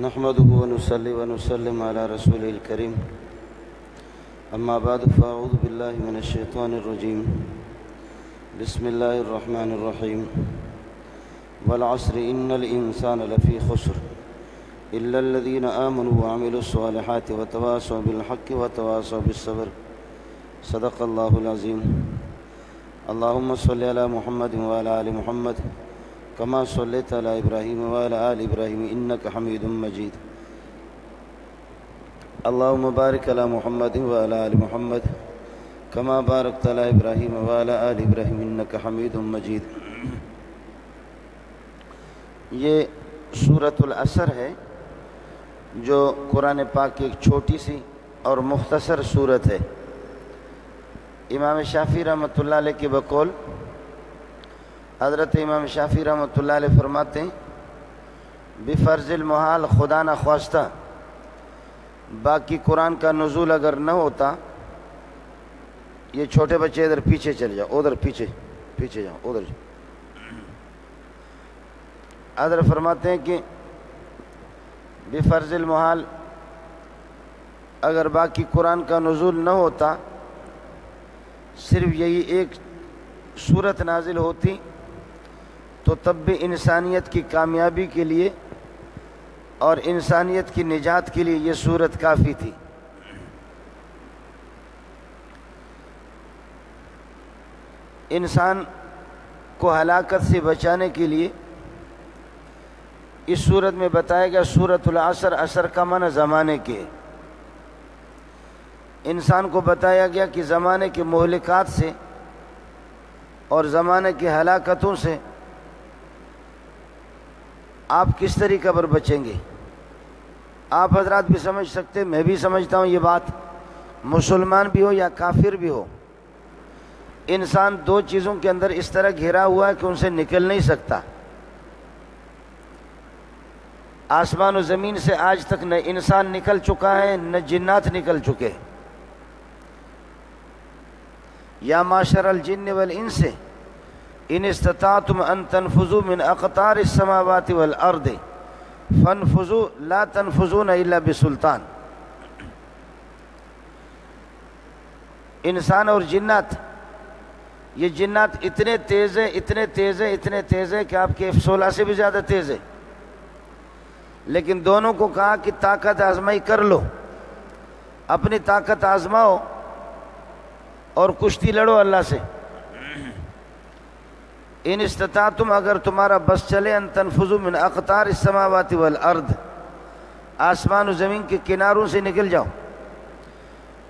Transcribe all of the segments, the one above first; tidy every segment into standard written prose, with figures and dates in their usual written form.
نحمده ونصلي ونسلم على رسوله الكريم أما بعد فأعوذ بالله من الشيطان الرجيم بسم الله الرحمن الرحيم والعصر إن الإنسان لفي خسر إلا الذين آمنوا وعملوا الصالحات وتواصوا بالحق وتواصوا بالصبر صدق الله العظيم اللهم صل على محمد وعلى آل محمد كما صليت على إبراهيم وعلى آل إبراهيم إنك حميد مجيد اللهم بارك على محمد وعلى آل محمد كما باركت على إبراهيم وعلى آل إبراهيم إنك حميد مجيد۔ یہ سورۃ العصر ہے جو قرآن پاک کی ایک چھوٹی سی اور مختصر سورت ہے۔ امام شافعی رحمۃ اللہ علیہ کے بقول حضرت امام شافعی رحمۃ اللہ علیہ فرماتے ہیں بفرض المحال خدا نہ خواستہ باقی قرآن کا نزول اگر نہ ہوتا، یہ چھوٹے بچے ادھر پیچھے چلے جاؤ، ادھر پیچھے جاؤ، ادھر جاؤ۔ حضرت فرماتے ہیں کہ بفرض المحال اگر باقی قرآن کا نزول نہ ہوتا، صرف یہی ایک سورت نازل ہوتی تو تب بھی انسانیت کی کامیابی کے لیے اور انسانیت کی نجات کے لیے یہ سورت کافی تھی۔ انسان کو ہلاکت سے بچانے کے لیے اس سورت میں بتایا گیا سورۃ العصر، عصر کا معنی زمانے کے، انسان کو بتایا گیا کہ زمانے کے مہلکات سے اور زمانے کی ہلاکتوں سے آپ کس طریقے پر بچیں گے۔ آپ حضرات بھی سمجھ سکتے، میں بھی سمجھتا ہوں یہ بات، مسلمان بھی ہو یا کافر بھی ہو، انسان دو چیزوں کے اندر اس طرح گھرا ہوا ہے کہ ان سے نکل نہیں سکتا۔ آسمان و زمین سے آج تک نہ انسان نکل چکا ہے نہ جنات نکل چکے۔ یا معشر الجن والانس ان استطعتم ان تنفذوا من اقطار السماوات والارض فانفذوا لا تنفذون الا بسلطان۔ انسان اور جنات، یہ جنات اتنے تیز ہے کہ آپ کے F-16 سے بھی زیادہ تیز ہے، لیکن دونوں کو کہا کہ طاقت آزمائی کر لو، اپنی طاقت آزماؤ اور کشتی لڑو اللہ سے۔ ان استطاعتم، اگر تمہارا بس چلے، ان تنفذوا من اقطار السماوات والارض، آسمان و زمین کے کناروں سے نکل جاؤ۔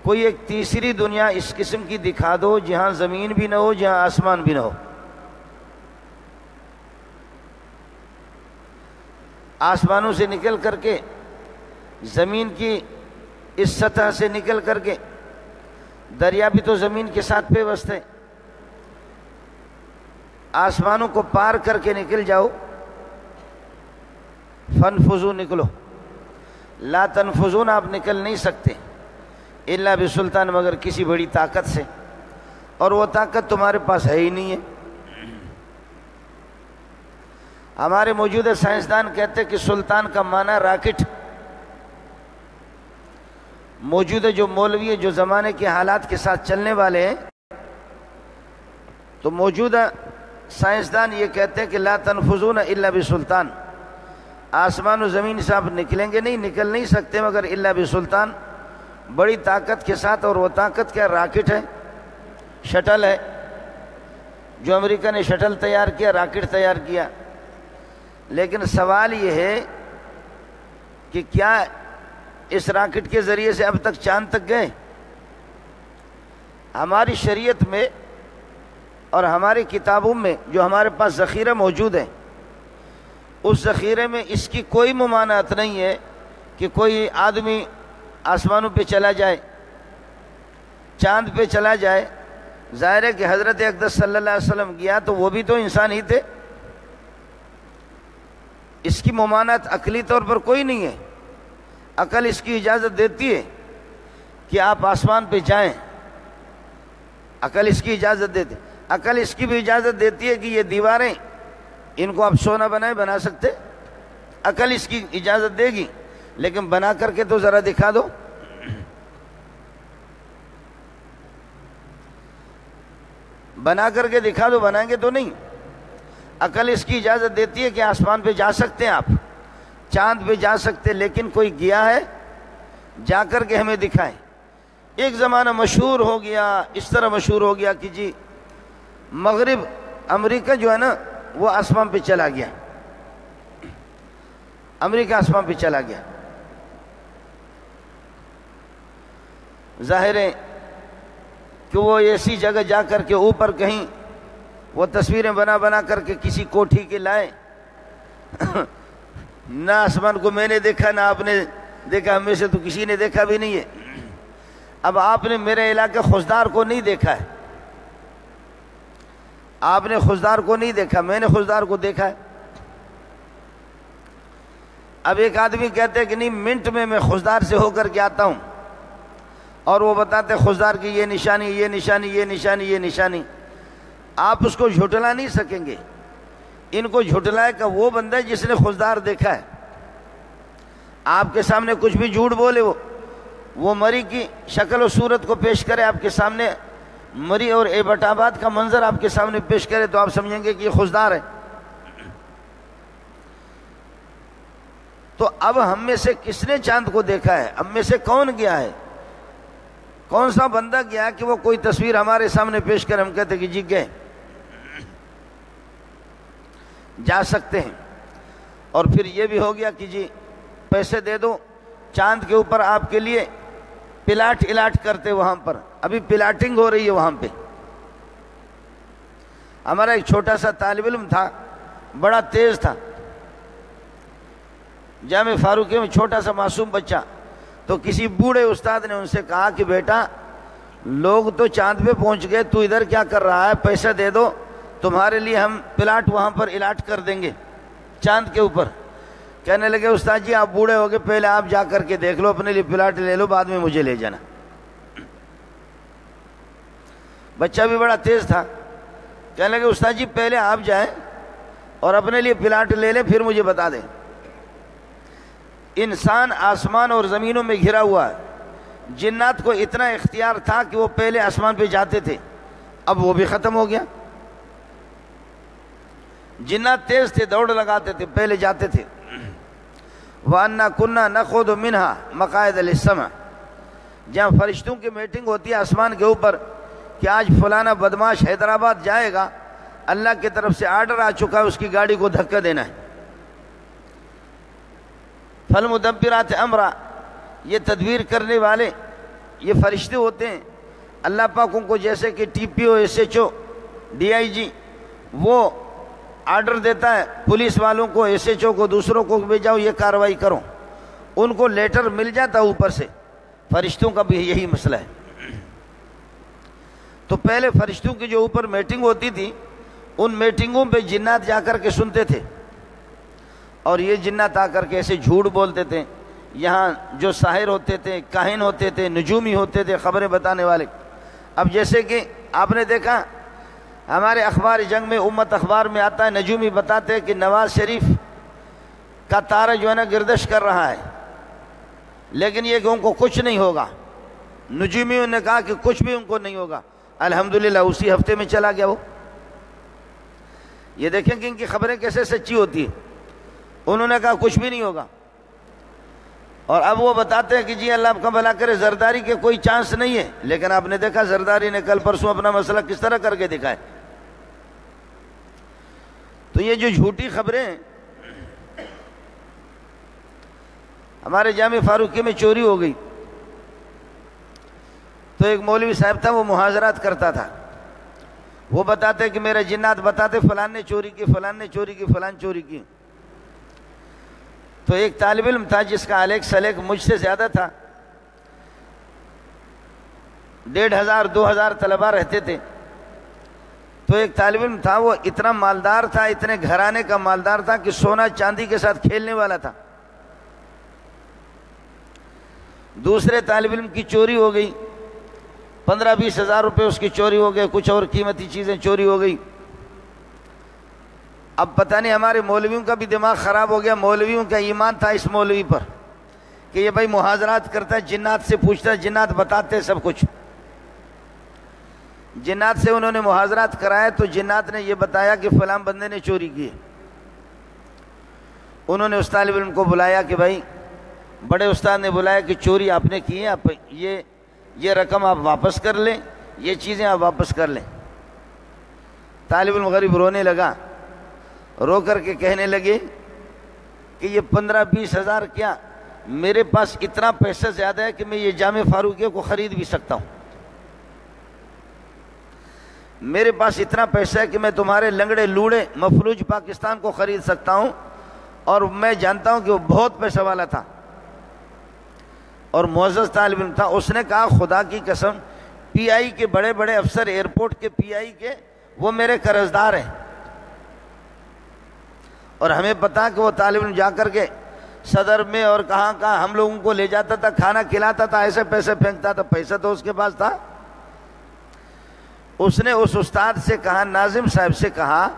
کوئی ایک تیسری دنیا اس قسم کی دکھا دو جہاں زمین بھی نہ ہو، جہاں آسمان بھی نہ ہو۔ آسمانوں سے نکل کر کے، زمین کی اس سطح سے نکل کر کے، دریا بھی تو زمین کے ساتھ پیوست ہے، آسمانوں کو پار کر کے نکل جاؤ۔ فانفذوا، نکلو۔ لا تنفذون، آپ نکل نہیں سکتے الا بسلطان، مگر کسی بڑی طاقت سے، اور وہ طاقت تمہارے پاس ہے ہی نہیں ہے۔ ہمارے موجودہ سائنسدان کہتے ہیں کہ سلطان کا معنی راکٹ۔ موجودہ جو مولوی ہیں جو زمانے کے حالات کے ساتھ چلنے والے ہیں، تو موجودہ سائنسدان یہ کہتے ہیں کہ لا تنفذون الا بسلطان، آسمان و زمین سے آپ نکلیں گے نہیں، نکل نہیں سکتے مگر الا بسلطان، بڑی طاقت کے ساتھ۔ اور وہ طاقت کیا؟ راکٹ ہے، شٹل ہے۔ جو امریکہ نے شٹل تیار کیا، راکٹ تیار کیا، لیکن سوال یہ ہے کہ کیا اس راکٹ کے ذریعے سے اب تک چاند تک گئے؟ ہماری شریعت میں اور ہماری کتابوں میں جو ہمارے پاس ذخیرہ موجود ہے، اس ذخیرے میں اس کی کوئی ممانعت نہیں ہے کہ کوئی آدمی آسمانوں پہ چلا جائے، چاند پہ چلا جائے۔ ظاہر ہے کہ حضرت اقدس صلی اللہ علیہ وسلم گیا تو وہ بھی تو انسان ہی تھے، اس کی ممانعت عقلی طور پر کوئی نہیں ہے۔ عقل اس کی اجازت دیتی ہے کہ آپ آسمان پہ جائیں، عقل اس کی اجازت دیتی، عقل اس کی بھی اجازت دیتی ہے کہ یہ دیواریں ان کو آپ سونا بنا سکتے؟ عقل اس کی اجازت دے گی، لیکن بنا کر کے تو ذرا دکھا دو۔ بنا کر کے دکھا دو، بنائیں گے تو نہیں۔ عقل اس کی اجازت دیتی ہے کہ آسمان پہ جا سکتے ہیں آپ، چاند پہ جا سکتے، لیکن کوئی گیا ہے جا کر کے ہمیں دکھائے۔ ایک زمانہ مشہور ہو گیا، اس طرح مشہور ہو گیا کہ جی مغرب امریکہ جو ہے نا وہ آسمان پہ چلا گیا، امریکہ آسمان پہ چلا گیا۔ ظاہر ہے کہ وہ ایسی جگہ جا کر کے اوپر کہیں وہ تصویریں بنا بنا کر کے کسی کوٹھی کے لائے۔ نہ آسمان کو میں نے دیکھا، نہ آپ نے دیکھا، ہمیں سے تو کسی نے دیکھا بھی نہیں ہے۔ اب آپ نے میرے علاقے خضدار کو نہیں دیکھا ہے، آپ نے خضدار کو نہیں دیکھا، میں نے خضدار کو دیکھا ہے۔ اب ایک آدمی کہتے کہ نہیں منٹ میں خضدار سے ہو کر کے آتا ہوں، اور وہ بتاتے خضدار کی یہ نشانی، یہ نشانی، یہ نشانی، یہ نشانی۔ آپ اس کو جھٹلا نہیں سکیں گے۔ ان کو جھٹلائے کا وہ بندہ جس نے خضدار دیکھا ہے۔ آپ کے سامنے کچھ بھی جھوٹ بولے، وہ مری کی شکل و صورت کو پیش کرے آپ کے سامنے، مری اور ایبٹ آباد کا منظر آپ کے سامنے پیش کرے، تو آپ سمجھیں گے کہ یہ خضدار ہے۔ تو اب ہم میں سے کس نے چاند کو دیکھا ہے؟ ہم میں سے کون گیا ہے؟ کون سا بندہ گیا کہ وہ کوئی تصویر ہمارے سامنے پیش کرے، ہم کہتے کہ جی گئے، جا سکتے ہیں۔ اور پھر یہ بھی ہو گیا کہ جی پیسے دے دو، چاند کے اوپر آپ کے لیے پلاٹ الاٹ کرتے، وہاں پر ابھی پلاٹنگ ہو رہی ہے وہاں پہ۔ ہمارا ایک چھوٹا سا طالب علم تھا، بڑا تیز تھا، جامع فاروقیہ میں چھوٹا سا معصوم بچہ۔ تو کسی بوڑھے استاد نے ان سے کہا کہ بیٹا لوگ تو چاند پہ پہنچ گئے، تو ادھر کیا کر رہا ہے؟ پیسہ دے دو، تمہارے لیے ہم پلاٹ وہاں پر الاٹ کر دیں گے چاند کے اوپر۔ کہنے لگے استاد جی آپ بوڑھے ہو گئے، پہلے آپ جا کر کے دیکھ لو، اپنے لیے پلاٹ لے لو، بعد میں مجھے لے جانا۔ بچہ بھی بڑا تیز تھا، کہنے لگے استاد جی پہلے آپ جائیں اور اپنے لیے پلاٹ لے لیں، پھر مجھے بتا دیں۔ انسان آسمان اور زمینوں میں گھرا ہوا ہے، جنات کو اتنا اختیار تھا کہ وہ پہلے آسمان پہ جاتے تھے، اب وہ بھی ختم ہو گیا۔ جنات تیز تھے، دوڑ لگاتے تھے، پہلے جاتے تھے۔ وَأَنَّا كُنَّا نَخُوضُ مِنْهَا مَقَاعِدَ لِلسَّمْعِ، جہاں فرشتوں کی میٹنگ ہوتی ہے آسمان کے اوپر کہ آج فلانا بدماش حیدرآباد جائے گا، اللہ کی طرف سے آرڈر آ چکا ہے، اس کی گاڑی کو دھکا دینا ہے۔ فَالْمُدَبِّرَاتِ أَمْرًا، یہ تدبیر کرنے والے یہ فرشتے ہوتے ہیں۔ اللہ پاک ان کو جیسے کہ T P O, S H O, D I G, وہ آرڈر دیتا ہے پولیس والوں کو، ایس ایچ او کو، دوسروں کو بھیجاؤ یہ کارروائی کرو، ان کو لیٹر مل جاتا اوپر سے۔ فرشتوں کا بھی یہی مسئلہ ہے۔ تو پہلے فرشتوں کی جو اوپر میٹنگ ہوتی تھی، ان میٹنگوں پہ جنات جا کر کے سنتے تھے، اور یہ جنات آ کر کے ایسے جھوٹ بولتے تھے۔ یہاں جو ساحر ہوتے تھے، کاہن ہوتے تھے، نجومی ہوتے تھے، خبریں بتانے والے۔ اب جیسے کہ آپ نے دیکھا ہمارے اخبار جنگ میں، امت اخبار میں آتا ہے، نجومی بتاتے ہیں کہ نواز شریف کا تارہ جو ہے نا گردش کر رہا ہے، لیکن یہ کہ ان کو کچھ نہیں ہوگا۔ نجومیوں نے کہا کہ کچھ بھی ان کو نہیں ہوگا، الحمدللہ اسی ہفتے میں چلا گیا وہ۔ یہ دیکھیں کہ ان کی خبریں کیسے سچی ہوتی ہیں۔ انہوں نے کہا کچھ بھی نہیں ہوگا، اور اب وہ بتاتے ہیں کہ جی اللہ آپ کا بھلا کرے، زرداری کے کوئی چانس نہیں ہے، لیکن آپ نے دیکھا زرداری نے کل پرسوں اپنا مسئلہ کس طرح کر کے دکھائے۔ تو یہ جو جھوٹی خبریں ہیں، ہمارے جامع فاروقی میں چوری ہو گئی، تو ایک مولوی صاحب تھا، وہ محاضرات کرتا تھا، وہ بتاتے کہ میرے جنات بتاتے فلان نے چوری کی، فلان نے چوری کی، فلان چوری کی۔ تو ایک طالب علم تھا جس کا الیک سلیک مجھ سے زیادہ تھا، 1500 2000 طلبہ رہتے تھے۔ تو ایک طالب علم تھا، وہ اتنا مالدار تھا، اتنے گھرانے کا مالدار تھا کہ سونا چاندی کے ساتھ کھیلنے والا تھا۔ دوسرے طالب علم کی چوری ہو گئی، 15-20 ہزار روپے اس کی چوری ہو گئے، کچھ اور قیمتی چیزیں چوری ہو گئی۔ اب پتہ نہیں ہمارے مولویوں کا بھی دماغ خراب ہو گیا، مولویوں کا ایمان تھا اس مولوی پر کہ یہ بھائی محاذرات کرتا ہے، جنات سے پوچھتا ہے، جنات بتاتے سب کچھ۔ جنات سے انہوں نے محاذرات کرایا تو جنات نے یہ بتایا کہ فلاں بندے نے چوری کی ہے۔ انہوں نے اس طالب علم کو بلایا کہ بھائی، بڑے استاد نے بلایا کہ چوری آپ نے کی ہے، آپ یہ رقم آپ واپس کر لیں، یہ چیزیں آپ واپس کر لیں۔ طالب علم غریب رونے لگا، رو کر کے کہنے لگے کہ یہ 15-20 ہزار کیا، میرے پاس اتنا پیسہ زیادہ ہے کہ میں یہ جامع فاروقیہ کو خرید بھی سکتا ہوں، میرے پاس اتنا پیسہ ہے کہ میں تمہارے لنگڑے لوڑے مفلوج پاکستان کو خرید سکتا ہوں، اور میں جانتا ہوں کہ وہ بہت پیسہ والا تھا اور معزز طالب علم تھا۔ اس نے کہا خدا کی قسم، پی آئی کے بڑے بڑے افسر، ایئرپورٹ کے پی آئی کے، وہ میرے قرض دار ہیں، اور ہمیں پتا کہ وہ طالب علم جا کر کے صدر میں اور کہاں کہاں ہم لوگوں کو لے جاتا تھا، کھانا کھلاتا تھا، ایسے پیسے پھینکتا تھا، پیسہ تو اس کے پاس تھا۔ اس نے اس استاد سے کہا، ناظم صاحب سے کہا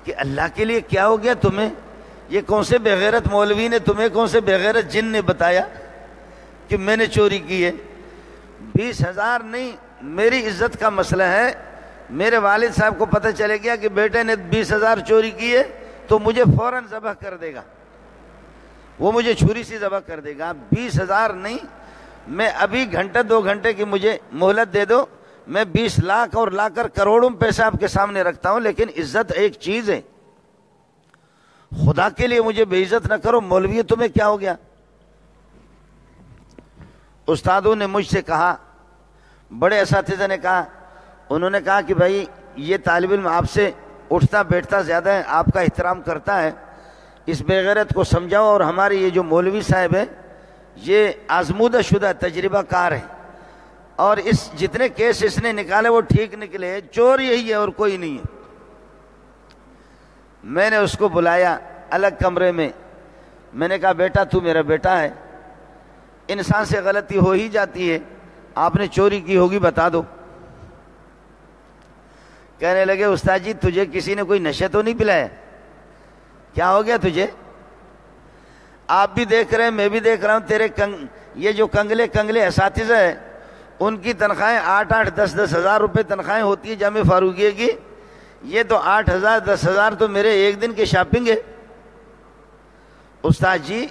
کہ اللہ کے لیے کیا ہو گیا تمہیں؟ یہ کون سے بغیرت مولوی نے تمہیں، کون سے بغیرت جن نے بتایا کہ میں نے چوری کی ہے؟ 20,000 نہیں، میری عزت کا مسئلہ ہے۔ میرے والد صاحب کو پتہ چلے گیا کہ بیٹے نے 20,000 چوری کی ہے تو مجھے فوراً ذبح کر دے گا، وہ مجھے چھری سے ذبح کر دے گا۔ 20,000 نہیں، میں ابھی گھنٹہ 2 گھنٹے کی مجھے مہلت دے دو، میں 20 لاکھ اور لا کر کروڑوں پیسہ آپ کے سامنے رکھتا ہوں، لیکن عزت ایک چیز ہے، خدا کے لیے مجھے بے عزت نہ کرو۔ مولوی تمہیں کیا ہو گیا؟ استادوں نے مجھ سے کہا، بڑے اساتذہ نے کہا، انہوں نے کہا کہ بھائی یہ طالب علم آپ سے اٹھتا بیٹھتا زیادہ ہے، آپ کا احترام کرتا ہے، اس بغیرت کو سمجھاؤ، اور ہمارے یہ جو مولوی صاحب ہے یہ آزمودہ شدہ تجربہ کار ہے، اور اس جتنے کیس اس نے نکالے وہ ٹھیک نکلے، چور یہی ہے اور کوئی نہیں ہے۔ میں نے اس کو بلایا الگ کمرے میں، میں نے کہا بیٹا تو میرا بیٹا ہے، انسان سے غلطی ہو ہی جاتی ہے، آپ نے چوری کی ہوگی بتا دو۔ کہنے لگے استاد جی تجھے کسی نے کوئی نشہ تو نہیں پلایا؟ کیا ہو گیا تجھے؟ آپ بھی دیکھ رہے ہیں، میں بھی دیکھ رہا ہوں، تیرے یہ جو کنگلے اساتذہ ہیں ان کی تنخواہیں 8-8 10-10 ہزار روپے تنخواہیں ہوتی ہے جامع فاروقیہ کی، یہ تو 8,000 10,000 تو میرے ایک دن کی شاپنگ ہے۔ استاد جی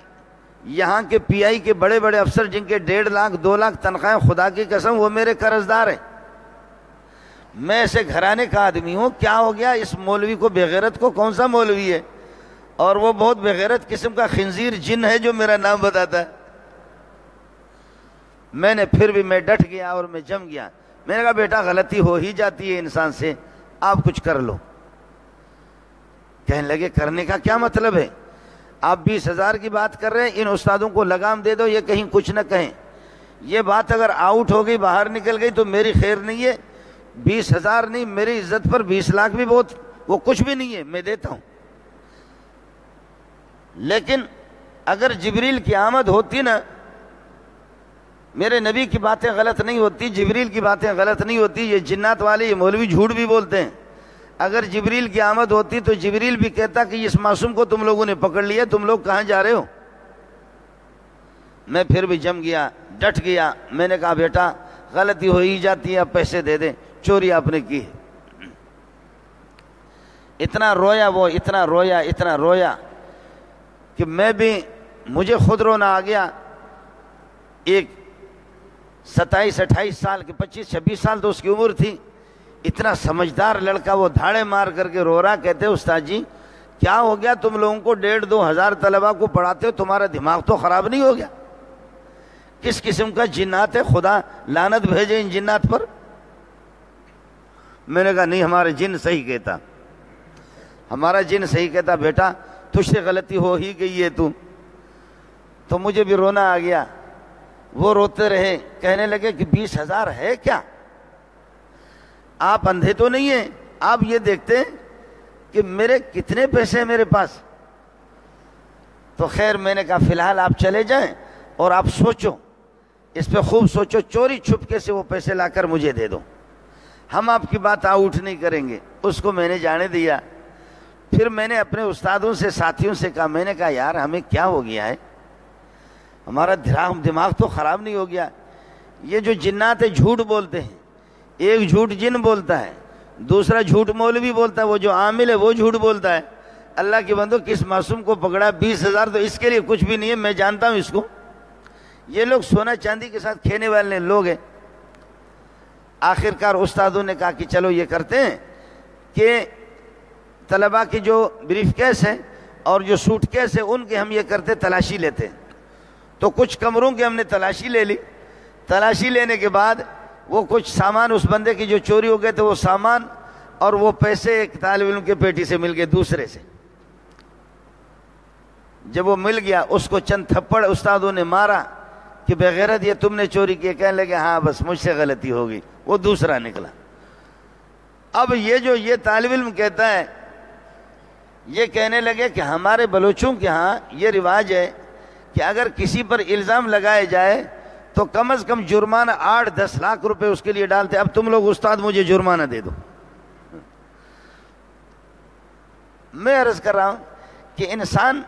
یہاں کے پی آئی کے بڑے بڑے افسر جن کے 1.5 لاکھ 2 لاکھ تنخواہیں، خدا کی قسم وہ میرے قرض دار ہیں، میں ایسے گھرانے کا آدمی ہوں، کیا ہو گیا اس مولوی کو بغیرت کو؟ کون سا مولوی ہے؟ اور وہ بہت بغیرت قسم کا خنزیر جن ہے جو میرا نام بتاتا ہے۔ میں نے پھر بھی میں ڈٹ گیا اور میں جم گیا، میں نے کہا بیٹا غلطی ہو ہی جاتی ہے انسان سے، آپ کچھ کر لو۔ کہنے لگے کرنے کا کیا مطلب ہے؟ آپ 20,000 کی بات کر رہے ہیں، ان استادوں کو لگام دے دو، یہ کہیں کچھ نہ کہیں، یہ بات اگر آؤٹ ہو گئی باہر نکل گئی تو میری خیر نہیں ہے۔ 20,000 نہیں، میری عزت پر 20 لاکھ بھی بہت، وہ کچھ بھی نہیں ہے، میں دیتا ہوں۔ لیکن اگر جبریل کی آمد ہوتی نا، میرے نبی کی باتیں غلط نہیں ہوتی، جبریل کی باتیں غلط نہیں ہوتی، یہ جنات والے یہ مولوی جھوٹ بھی بولتے ہیں، اگر جبریل کی آمد ہوتی تو جبریل بھی کہتا کہ اس معصوم کو تم لوگوں نے پکڑ لیا، تم لوگ کہاں جا رہے ہو؟ میں پھر بھی جم گیا، ڈٹ گیا، میں نے کہا بیٹا غلطی ہو ہی جاتی ہے، اب پیسے دے دیں، چوری آپ نے کی ہے۔ اتنا رویا وہ، اتنا رویا کہ میں بھی، مجھے خود رونا آ گیا۔ ایک 27-28 سال کی، 25-26 سال تو اس کی عمر تھی، اتنا سمجھدار لڑکا، وہ دھاڑے مار کر کے رو رہا، کہتے استاد جی کیا ہو گیا تم لوگوں کو 1,500-2 ہزار طلبہ کو پڑھاتے ہو، تمہارا دماغ تو خراب نہیں ہو گیا؟ کس قسم کا جنات ہے، خدا لعنت بھیجے ان جنات پر۔ میں نے کہا نہیں، ہمارا جن صحیح کہتا، ہمارا جن صحیح کہتا، بیٹا تجھ سے غلطی ہو ہی گئی ہے تو مجھے بھی رونا آ گیا۔ وہ روتے رہے، کہنے لگے کہ 20,000 ہے کیا؟ آپ اندھے تو نہیں ہیں، آپ یہ دیکھتے ہیں کہ میرے کتنے پیسے ہیں میرے پاس۔ تو خیر میں نے کہا فی الحال آپ چلے جائیں اور آپ سوچو، اس پہ خوب سوچو، چوری چھپکے سے وہ پیسے لا کر مجھے دے دو، ہم آپ کی بات آؤٹ نہیں کریں گے۔ اس کو میں نے جانے دیا۔ پھر میں نے اپنے استادوں سے ساتھیوں سے کہا، میں نے کہا یار ہمیں کیا ہو گیا ہے، ہمارا دماغ تو خراب نہیں ہو گیا؟ یہ جو جنات جھوٹ بولتے ہیں، ایک جھوٹ جن بولتا ہے، دوسرا جھوٹ مولوی بولتا ہے، وہ جو عامل ہے وہ جھوٹ بولتا ہے۔ اللہ کے بندو کس معصوم کو پکڑا؟ 20,000 تو اس کے لیے کچھ بھی نہیں ہے، میں جانتا ہوں اس کو۔ یہ لوگ سونا چاندی کے ساتھ کھیلنے والے لوگ ہیں۔ آخر کار استادوں نے کہا کہ چلو یہ کرتے ہیں کہ طلباء کی جو بریف کیس ہے اور جو سوٹ کیس ہے ان کے ہم یہ کرتے تلاشی لیتے ہیں۔ تو کچھ کمروں کی ہم نے تلاشی لے لی۔ تلاشی لینے کے بعد وہ کچھ سامان اس بندے کی جو چوری ہو گئے تھے، وہ سامان اور وہ پیسے ایک طالب علم کے پیٹی سے مل گئے دوسرے سے۔ جب وہ مل گیا اس کو چند تھپڑ استادوں نے مارا کہ بے غیرت یہ تم نے چوری کی، کہنے لگے ہاں بس مجھ سے غلطی ہو گئی، وہ دوسرا نکلا۔ اب یہ طالب علم کہتا ہے، یہ کہنے لگے کہ ہمارے بلوچوں کے ہاں یہ رواج ہے کہ اگر کسی پر الزام لگائے جائے تو کم از کم جرمانہ 8-10 لاکھ روپے اس کے لیے ڈالتے، اب تم لوگ استاد مجھے جرمانہ دے دو۔ میں عرض کر رہا ہوں کہ انسان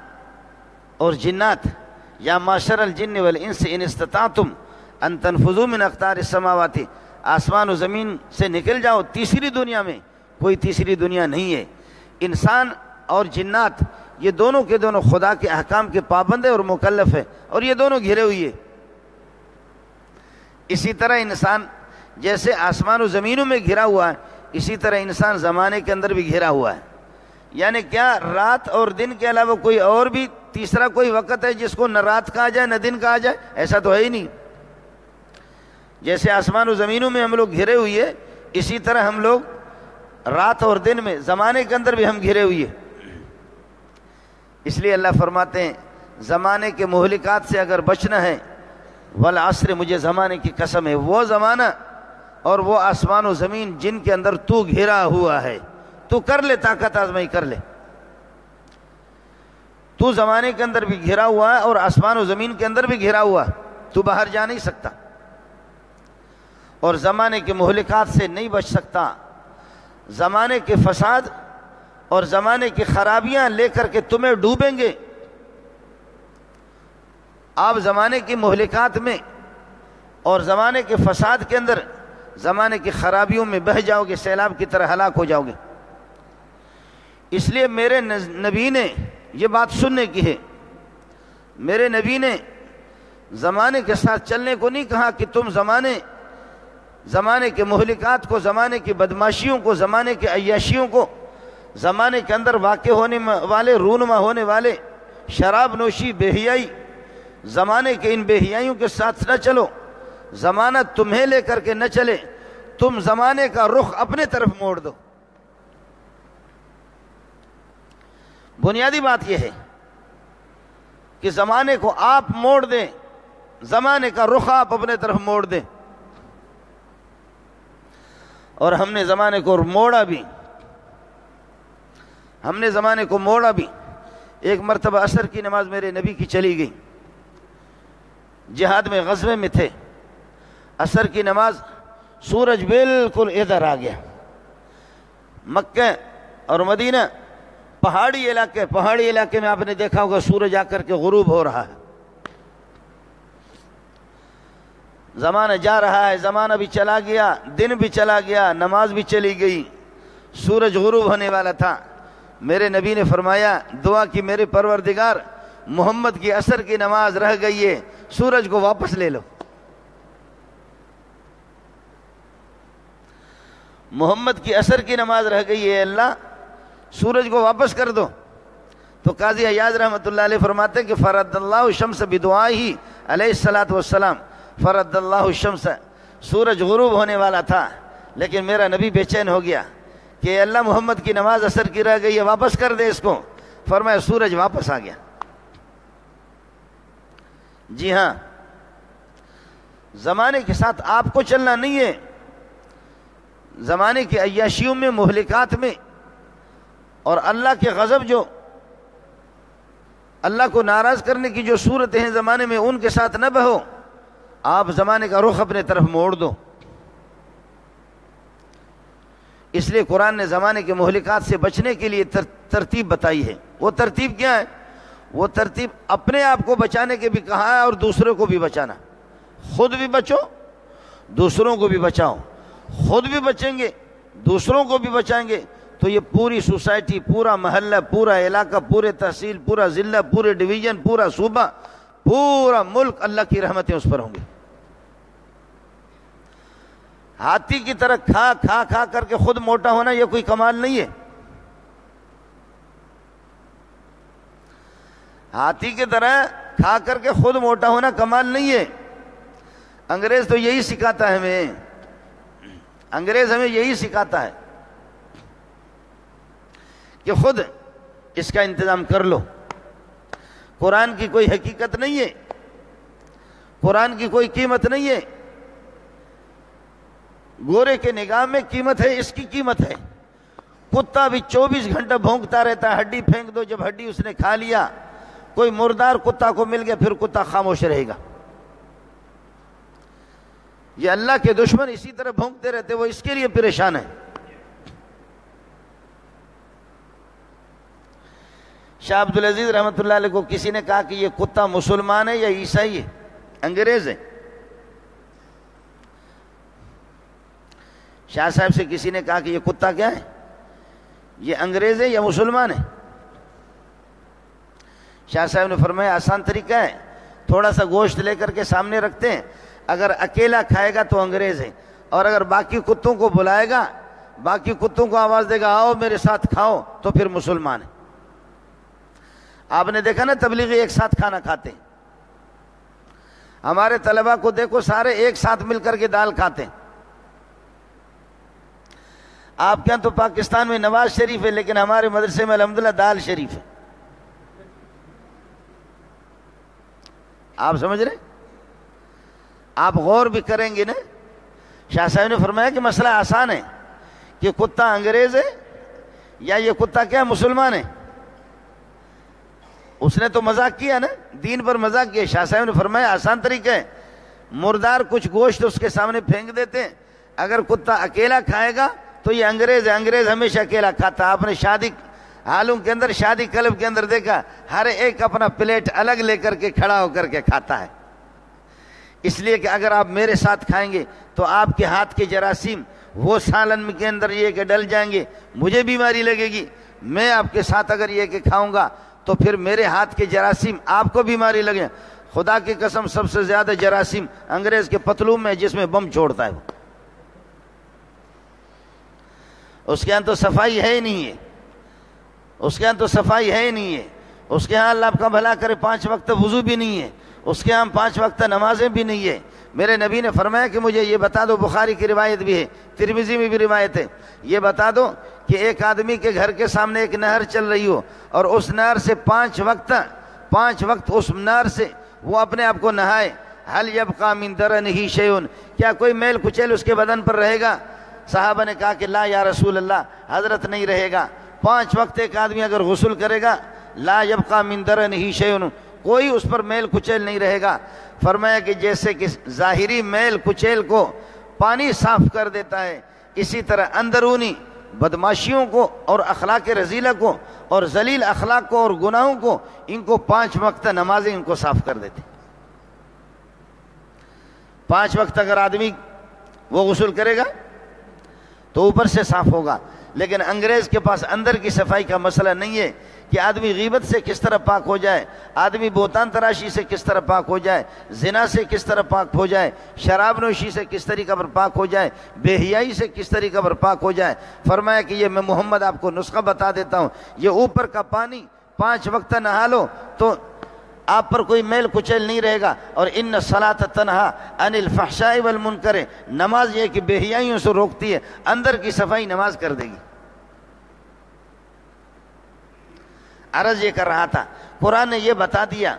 اور جنات، یا معشر الجن والانس ان استطعتم ان تنفذوا من اقطار السماوات، آسمان و زمین سے نکل جاؤ، تیسری دنیا میں کوئی تیسری دنیا نہیں ہے۔ انسان اور جنات یہ دونوں کے دونوں خدا کے احکام کے پابند ہیں اور مکلف ہیں، اور یہ دونوں گھرے ہوئی ہے۔ اسی طرح انسان جیسے آسمان و زمینوں میں گھرا ہوا ہے، اسی طرح انسان زمانے کے اندر بھی گھرا ہوا ہے۔ یعنی کیا رات اور دن کے علاوہ کوئی اور بھی تیسرا کوئی وقت ہے جس کو نہ رات کہا جائے نہ دن کہا جائے؟ ایسا تو ہے ہی نہیں۔ جیسے آسمان و زمینوں میں ہم لوگ گھرے ہوئی ہے، اسی طرح ہم لوگ رات اور دن میں زمانے کے اندر بھی ہم گھرے ہوئی ہے۔ اس لیے اللہ فرماتے ہیں زمانے کے مہلکات سے اگر بچنا ہے، والعصر، مجھے زمانے کی قسم ہے، وہ زمانہ اور وہ آسمان و زمین جن کے اندر تو گھرا ہوا ہے، تو کر لے طاقت آزمائی کر لے۔ تو زمانے کے اندر بھی گھرا ہوا ہے اور آسمان و زمین کے اندر بھی گھرا ہوا ہے، تو باہر جا نہیں سکتا اور زمانے کے مہلکات سے نہیں بچ سکتا۔ زمانے کے فساد اور زمانے کی خرابیاں لے کر کے تمہیں ڈوبیں گے۔ آپ زمانے کی مہلکات میں اور زمانے کے فساد کے اندر، زمانے کی خرابیوں میں بہہ جاؤ گے، سیلاب کی طرح ہلاک ہو جاؤ گے۔ اس لیے میرے نبی نے یہ بات سننے کی ہے۔ میرے نبی نے زمانے کے ساتھ چلنے کو نہیں کہا کہ تم زمانے کے مہلکات کو، زمانے کی بدماشیوں کو، زمانے کے عیاشیوں کو، زمانے کے اندر واقع ہونے والے، رونما ہونے والے شراب نوشی، بے حیائی، زمانے کے ان بے حیائیوں کے ساتھ نہ چلو۔ زمانہ تمہیں لے کر کے نہ چلے، تم زمانے کا رخ اپنے طرف موڑ دو۔ بنیادی بات یہ ہے کہ زمانے کو آپ موڑ دیں، زمانے کا رخ آپ اپنے طرف موڑ دیں۔ اور ہم نے زمانے کو موڑا بھی، ہم نے زمانے کو موڑا بھی۔ ایک مرتبہ عصر کی نماز میرے نبی کی چلی گئی، جہاد میں غزوے میں تھے، عصر کی نماز، سورج بالکل ادھر آ گیا۔ مکہ اور مدینہ پہاڑی علاقے میں آپ نے دیکھا ہوگا سورج آ کر کے غروب ہو رہا ہے۔ زمانہ جا رہا ہے، زمانہ بھی چلا گیا، دن بھی چلا گیا، نماز بھی چلی گئی، سورج غروب ہونے والا تھا۔ میرے نبی نے فرمایا، دعا کی میرے پروردگار، محمد کی عصر کی نماز رہ گئی ہے، سورج کو واپس لے لو۔ محمد کی عصر کی نماز رہ گئی ہے، اللہ سورج کو واپس کر دو۔ تو قاضی عیاض رحمۃ اللہ علیہ فرماتے ہیں کہ فرد اللہ الشمس بدعائہ علیہ الصلاۃ والسلام، فرد اللہ الشمس، سورج غروب ہونے والا تھا لیکن میرا نبی بے چین ہو گیا کہ اللہ محمد کی نماز عصر کی رہ گئی ہے، واپس کر دے اس کو۔ فرمایا سورج واپس آ گیا۔ جی ہاں، زمانے کے ساتھ آپ کو چلنا نہیں ہے۔ زمانے کی عیاشیوں میں، مہلکات میں، اور اللہ کے غضب، جو اللہ کو ناراض کرنے کی جو صورتیں ہیں زمانے میں، ان کے ساتھ نہ بہو۔ آپ زمانے کا رخ اپنے طرف موڑ دو۔ اس لیے قرآن نے زمانے کے مہلکات سے بچنے کے لیے ترتیب بتائی ہے۔ وہ ترتیب کیا ہے؟ وہ ترتیب اپنے آپ کو بچانے کے بھی کہا ہے اور دوسروں کو بھی بچانا۔ خود بھی بچو، دوسروں کو بھی بچاؤ۔ خود بھی بچیں گے، دوسروں کو بھی بچائیں گے تو یہ پوری سوسائٹی، پورا محلہ، پورا علاقہ، پورے تحصیل، پورا ضلع، پورے ڈویژن، پورا صوبہ، پورا ملک اللہ کی رحمتیں اس پر ہوں گے۔ ہاتھی کی طرح کھا کھا کھا کر کے خود موٹا ہونا یہ کوئی کمال نہیں ہے۔ ہاتھی کی طرح کھا کر کے خود موٹا ہونا کمال نہیں ہے۔ انگریز تو یہی سکھاتا ہے ہمیں، انگریز ہمیں یہی سکھاتا ہے کہ خود اس کا انتظام کر لو۔ قرآن کی کوئی حقیقت نہیں ہے، قرآن کی کوئی قیمت نہیں ہے۔ گورے کے نگاہ میں قیمت ہے، اس کی قیمت ہے۔ کتا بھی 24 گھنٹہ بھونکتا رہتا ہے، ہڈی پھینک دو، جب ہڈی اس نے کھا لیا، کوئی مردار کتا کو مل گیا، پھر کتا خاموش رہے گا۔ یہ اللہ کے دشمن اسی طرح بھونکتے رہتے، وہ اس کے لیے پریشان ہے۔ شاہ عبدالعزیز رحمۃ اللہ علیہ کو کسی نے کہا کہ یہ کتا مسلمان ہے یا عیسائی ہے؟ انگریز ہے۔ شاہ صاحب سے کسی نے کہا کہ یہ کتا کیا ہے؟ یہ انگریز ہے یا مسلمان ہے؟ شاہ صاحب نے فرمایا آسان طریقہ ہے، تھوڑا سا گوشت لے کر کے سامنے رکھتے ہیں، اگر اکیلا کھائے گا تو انگریز ہے، اور اگر باقی کتوں کو بلائے گا، باقی کتوں کو آواز دے گا آؤ میرے ساتھ کھاؤ، تو پھر مسلمان ہے۔ آپ نے دیکھا نا تبلیغی ایک ساتھ کھانا کھاتے ہیں، ہمارے طلبہ کو دیکھو سارے ایک ساتھ مل کر کے دال کھاتے ہیں۔ آپ کے یہاں تو پاکستان میں نواز شریف ہے، لیکن ہمارے مدرسے میں الحمدللہ دال شریف ہے۔ آپ سمجھ رہے؟ آپ غور بھی کریں گے نا۔ شاہ صاحب نے فرمایا کہ مسئلہ آسان ہے کہ کتا انگریز ہے یا یہ کتا کیا مسلمان ہے۔ اس نے تو مذاق کیا نا، دین پر مذاق کیا۔ شاہ صاحب نے فرمایا آسان طریقہ ہے، مردار کچھ گوشت اس کے سامنے پھینک دیتے ہیں، اگر کتا اکیلا کھائے گا تو یہ انگریز ہے، انگریز ہمیشہ اکیلا کھاتا۔ آپ نے شادی حالوں کے اندر، شادی کلب کے اندر دیکھا، ہر ایک اپنا پلیٹ الگ لے کر کے کھڑا ہو کر کے کھاتا ہے، اس لیے کہ اگر آپ میرے ساتھ کھائیں گے تو آپ کے ہاتھ کے جراثیم وہ سالن کے اندر یہ کہ ڈل جائیں گے، مجھے بیماری لگے گی۔ میں آپ کے ساتھ اگر یہ کہ کھاؤں گا تو پھر میرے ہاتھ کے جراثیم آپ کو بیماری لگے۔ خدا کی قسم سب سے زیادہ جراثیم انگریز کے پتلون میں، جس میں بم چھوڑتا ہے وہ، اس کے ہاں تو صفائی ہے ہی نہیں ہے، اس کے ہاں تو صفائی ہے ہی نہیں ہے، اس کے ہاں اللہ آپ کا بھلا کرے 5 وقت وضو بھی نہیں ہے، اس کے ہاں 5 وقت نمازیں بھی نہیں ہے۔ میرے نبی نے فرمایا کہ مجھے یہ بتا دو، بخاری کی روایت بھی ہے، ترمذی میں بھی روایت ہے، یہ بتا دو کہ ایک آدمی کے گھر کے سامنے ایک نہر چل رہی ہو اور اس نہر سے 5 وقت اس نہر سے وہ اپنے آپ کو نہائے، حل یبقى من درنہ شیء، کیا کوئی میل کچیل اس کے بدن پر رہے گا؟ صحابہ نے کہا کہ لا یا رسول اللہ، حضرت نہیں رہے گا۔ 5 وقت ایک آدمی اگر غسل کرے گا، لا یبقى من درنہ شیء، کوئی اس پر میل کچیل نہیں رہے گا۔ فرمایا کہ جیسے کہ ظاہری میل کچیل کو پانی صاف کر دیتا ہے، اسی طرح اندرونی بدماشیوں کو اور اخلاق رذیلہ کو اور ذلیل اخلاق کو اور گناہوں کو، ان کو 5 وقت نمازیں ان کو صاف کر دیتے۔ 5 وقت اگر آدمی وہ غسل کرے گا تو اوپر سے صاف ہوگا، لیکن انگریز کے پاس اندر کی صفائی کا مسئلہ نہیں ہے کہ آدمی غیبت سے کس طرح پاک ہو جائے، آدمی بہتان تراشی سے کس طرح پاک ہو جائے، زنا سے کس طرح پاک ہو جائے، شراب نوشی سے کس طریقہ پر پاک ہو جائے، بے حیائی سے کس طریقہ پر پاک ہو جائے۔ فرمایا کہ یہ میں محمد آپ کو نسخہ بتا دیتا ہوں، یہ اوپر کا پانی 5 وقت نہا لو تو آپ پر کوئی میل کچیل نہیں رہے گا۔ اور ان الصلاۃ تنہا عن الفحشاء والمنکر، نماز یہ کہ بے حیائیوں سے روکتی ہے، اندر کی صفائی نماز کر دے گی۔ عرض یہ کر رہا تھا، قرآن نے یہ بتا دیا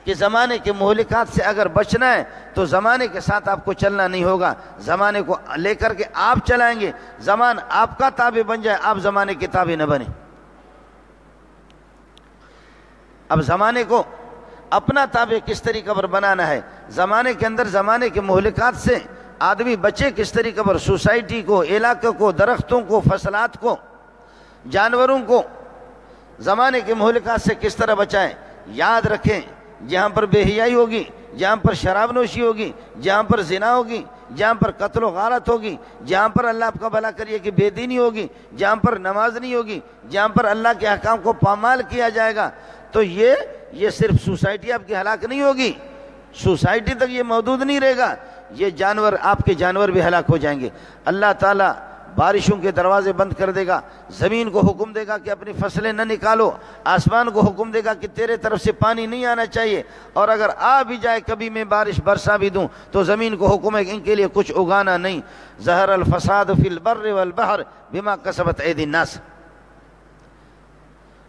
کہ زمانے کے مہلکات سے اگر بچنا ہے تو زمانے کے ساتھ آپ کو چلنا نہیں ہوگا، زمانے کو لے کر کے آپ چلائیں گے، زمان آپ کا تابع بن جائے، آپ زمانے کے تابع نہ بنیں۔ اب زمانے کو اپنا تابع کس طریقہ پر بنانا ہے، زمانے کے اندر زمانے کے مہلکات سے آدمی بچے کس طریقہ پر، سوسائٹی کو، علاقے کو، درختوں کو، فصلات کو، جانوروں کو زمانے کے مہلکات سے کس طرح بچائیں. یاد رکھیں جہاں پر بے حیائی ہوگی، جہاں پر شراب نوشی ہوگی، جہاں پر زنا ہوگی، جہاں پر قتل و غارت ہوگی، جہاں پر اللہ آپ کا بھلا کریے کہ بے دینی ہوگی، جہاں پر نماز نہیں ہوگی، جہاں پر اللہ کے احکام کو پامال کیا جائے گا، تو یہ صرف سوسائٹی آپ کی ہلاک نہیں ہوگی، سوسائٹی تک یہ محدود نہیں رہے گا، یہ جانور، آپ کے جانور بھی ہلاک ہو جائیں گے. اللہ تعالیٰ بارشوں کے دروازے بند کر دے گا، زمین کو حکم دے گا کہ اپنی فصلیں نہ نکالو، آسمان کو حکم دے گا کہ تیرے طرف سے پانی نہیں آنا چاہیے، اور اگر آ بھی جائے کبھی میں بارش برسا بھی دوں تو زمین کو حکم ہے کہ ان کے لیے کچھ اگانا نہیں. ظہر الفساد فی البر والبحر بما کسبت ایدی الناس.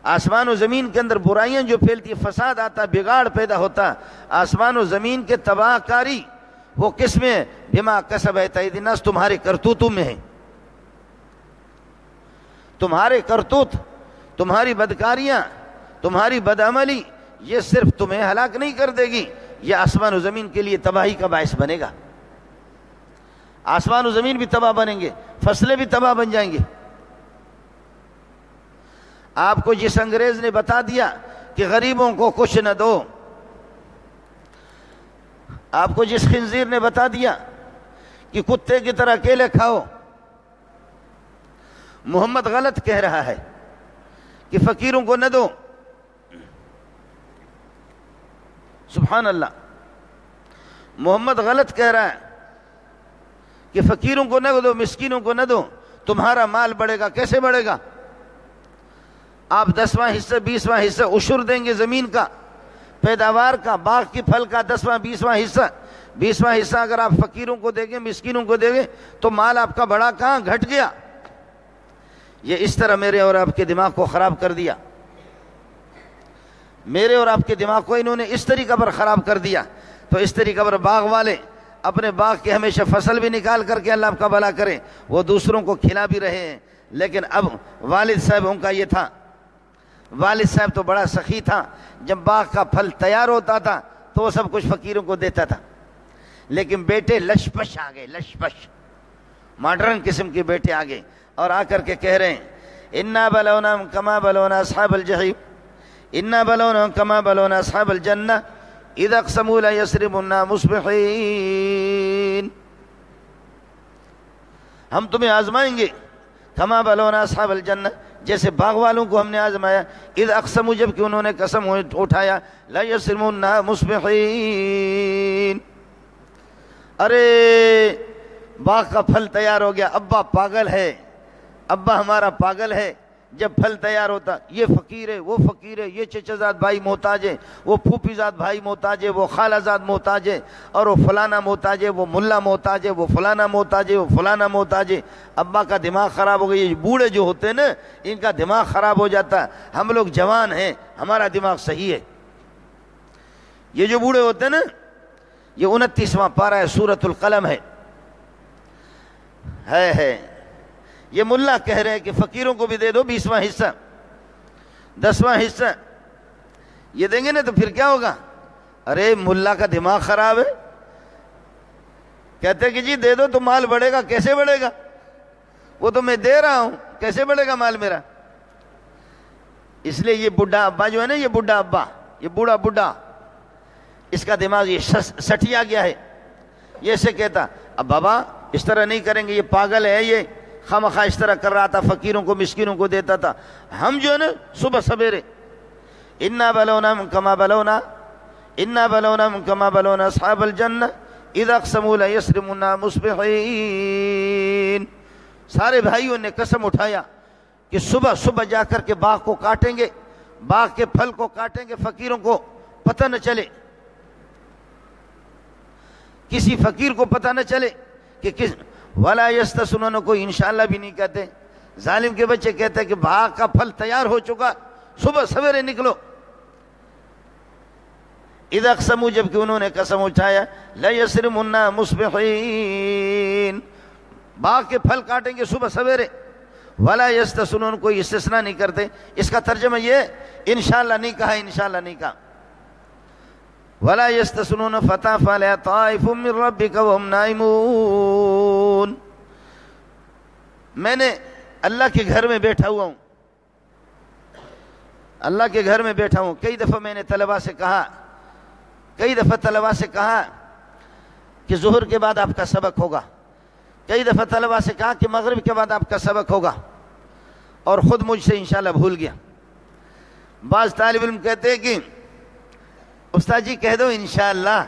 آسمان و زمین کے اندر برائیاں جو پھیلتی ہے، فساد آتا، بگاڑ پیدا ہوتا، آسمان و زمین کے تباہ کاری وہ کس میں ہے؟ بما کسبت ایدی الناس، تمہارے کرتوتوں میں ہے. تمہارے کرتوت، تمہاری بدکاریاں، تمہاری بدعملی، یہ صرف تمہیں ہلاک نہیں کر دے گی، یہ آسمان و زمین کے لیے تباہی کا باعث بنے گا. آسمان و زمین بھی تباہ بنیں گے، فصلیں بھی تباہ بن جائیں گے. آپ کو جس انگریز نے بتا دیا کہ غریبوں کو کچھ نہ دو، آپ کو جس خنزیر نے بتا دیا کہ کتے کی طرح کیلے کھاؤ، محمد غلط کہہ رہا ہے کہ فقیروں کو نہ دو. سبحان اللہ، محمد غلط کہہ رہا ہے کہ فقیروں کو نہ دو، مسکینوں کو نہ دو، تمہارا مال بڑھے گا. کیسے بڑھے گا؟ آپ 10واں حصہ 20واں حصہ عشر دیں گے زمین کا، پیداوار کا، باغ کی پھل کا 10واں 20واں حصہ اگر آپ فقیروں کو دیں گے، مسکینوں کو دیں گے، تو مال آپ کا بڑا کہاں، گھٹ گیا. یہ اس طرح میرے اور آپ کے دماغ کو خراب کر دیا، میرے اور آپ کے دماغ کو انہوں نے اس طریقہ پر خراب کر دیا. تو اس طریقہ پر باغ والے اپنے باغ کے ہمیشہ فصل بھی نکال کر کے اللہ آپ کا بھلا کریں، وہ دوسروں کو کھلا بھی رہے ہیں. لیکن اب والد صاحب ان کا یہ تھا، والد صاحب تو بڑا سخی تھا، جب باغ کا پھل تیار ہوتا تھا تو وہ سب کچھ فقیروں کو دیتا تھا. لیکن بیٹے لشپش آ گئے، لشپش ماڈرن قسم کے بیٹے آ گئے، اور آ کر کے کہہ رہے ہیں انا بلوناہم کما بلونا اصحاب الجحیم انا بلوناہم کما بلونا اصحاب الجنہ اذا اقسموا لیصرمنها مصبحین. ہم تمہیں آزمائیں گے کما بلونا اصحاب الجنہ، جیسے باغ والوں کو ہم نے آزمایا. اذا اقسموا، جب کہ انہوں نے قسم اٹھایا، لیصرمنها مصبحین. ارے باغ کا پھل تیار ہو گیا، ابا پاگل ہے، ابا ہمارا پاگل ہے. جب پھل تیار ہوتا، یہ فقیر ہے، وہ فقیر ہے، یہ چچا زاد بھائی محتاج ہے، وہ پھوپھی زاد بھائی محتاج ہے، وہ خالہ زاد محتاج ہے، اور وہ فلانا محتاج ہے، وہ ملا محتاج ہے، وہ فلانا محتاج ہے، وہ فلانا محتاج ہے. ابا کا دماغ خراب ہو گیا. یہ بوڑھے جو ہوتے ہیں نا، ان کا دماغ خراب ہو جاتا ہے. ہم لوگ جوان ہیں، ہمارا دماغ صحیح ہے. یہ جو بوڑھے ہوتے ہیں نا، یہ 29واں پارہ ہے، سورۃ القلم ہے. یہ ملا کہہ رہے ہیں کہ فقیروں کو بھی دے دو 20واں حصہ 10واں حصہ. یہ دیں گے نا تو پھر کیا ہوگا؟ ارے ملا کا دماغ خراب ہے، کہتے کہ جی دے دو تو مال بڑھے گا. کیسے بڑھے گا؟ وہ تو میں دے رہا ہوں، کیسے بڑھے گا مال میرا؟ اس لیے یہ بڈھا ابا جو ہے نا، یہ بڈھا ابا، یہ بوڑھا اس کا دماغ یہ سٹیا گیا ہے. یہ ایسے کہتا اب بابا اس طرح نہیں کریں گے، یہ پاگل ہے، یہ خامخواہ اس طرح کر رہا تھا، فقیروں کو مسکینوں کو دیتا تھا. ہم جو ہے نا صبح سویرے انا بلوناہم کما بلونا اصحاب الجنہ اذا اقسموا لیصرمنها مصبحین. سارے بھائیوں نے قسم اٹھایا کہ صبح صبح جا کر کے باغ کو کاٹیں گے، باغ کے پھل کو کاٹیں گے، فقیروں کو پتہ نہ چلے، کسی فقیر کو پتہ نہ چلے کہ کس. ولا یستثنون، کوئی انشاءاللہ بھی نہیں کہتے. ظالم کے بچے کہتے ہیں کہ باغ کا پھل تیار ہو چکا، صبح سویرے نکلو. اذا اقسموا، جب کہ انہوں نے قسم اٹھایا، لیصرمنها مصبحین، باغ کے پھل کاٹیں گے صبح سویرے. ولا یستثنون، کوئی استثناء نہیں کرتے. اس کا ترجمہ یہ انشاءاللہ نہیں کہا، انشاءاللہ نہیں کہا. ولا یستثنون فطاف علیہا طائف من ربک وهم نائمون. میں نے اللہ کے گھر میں بیٹھا ہوا ہوں، اللہ کے گھر میں بیٹھا ہوں. کئی دفعہ میں نے طلباء سے کہا کہ ظہر کے بعد آپ کا سبق ہوگا. کئی دفعہ طلباء سے کہا کہ مغرب کے بعد آپ کا سبق ہوگا, اور خود مجھ سے انشاءاللہ بھول گیا. بعض طالب علم کہتے ہیں کہ استاد جی کہہ دو انشاءاللہ.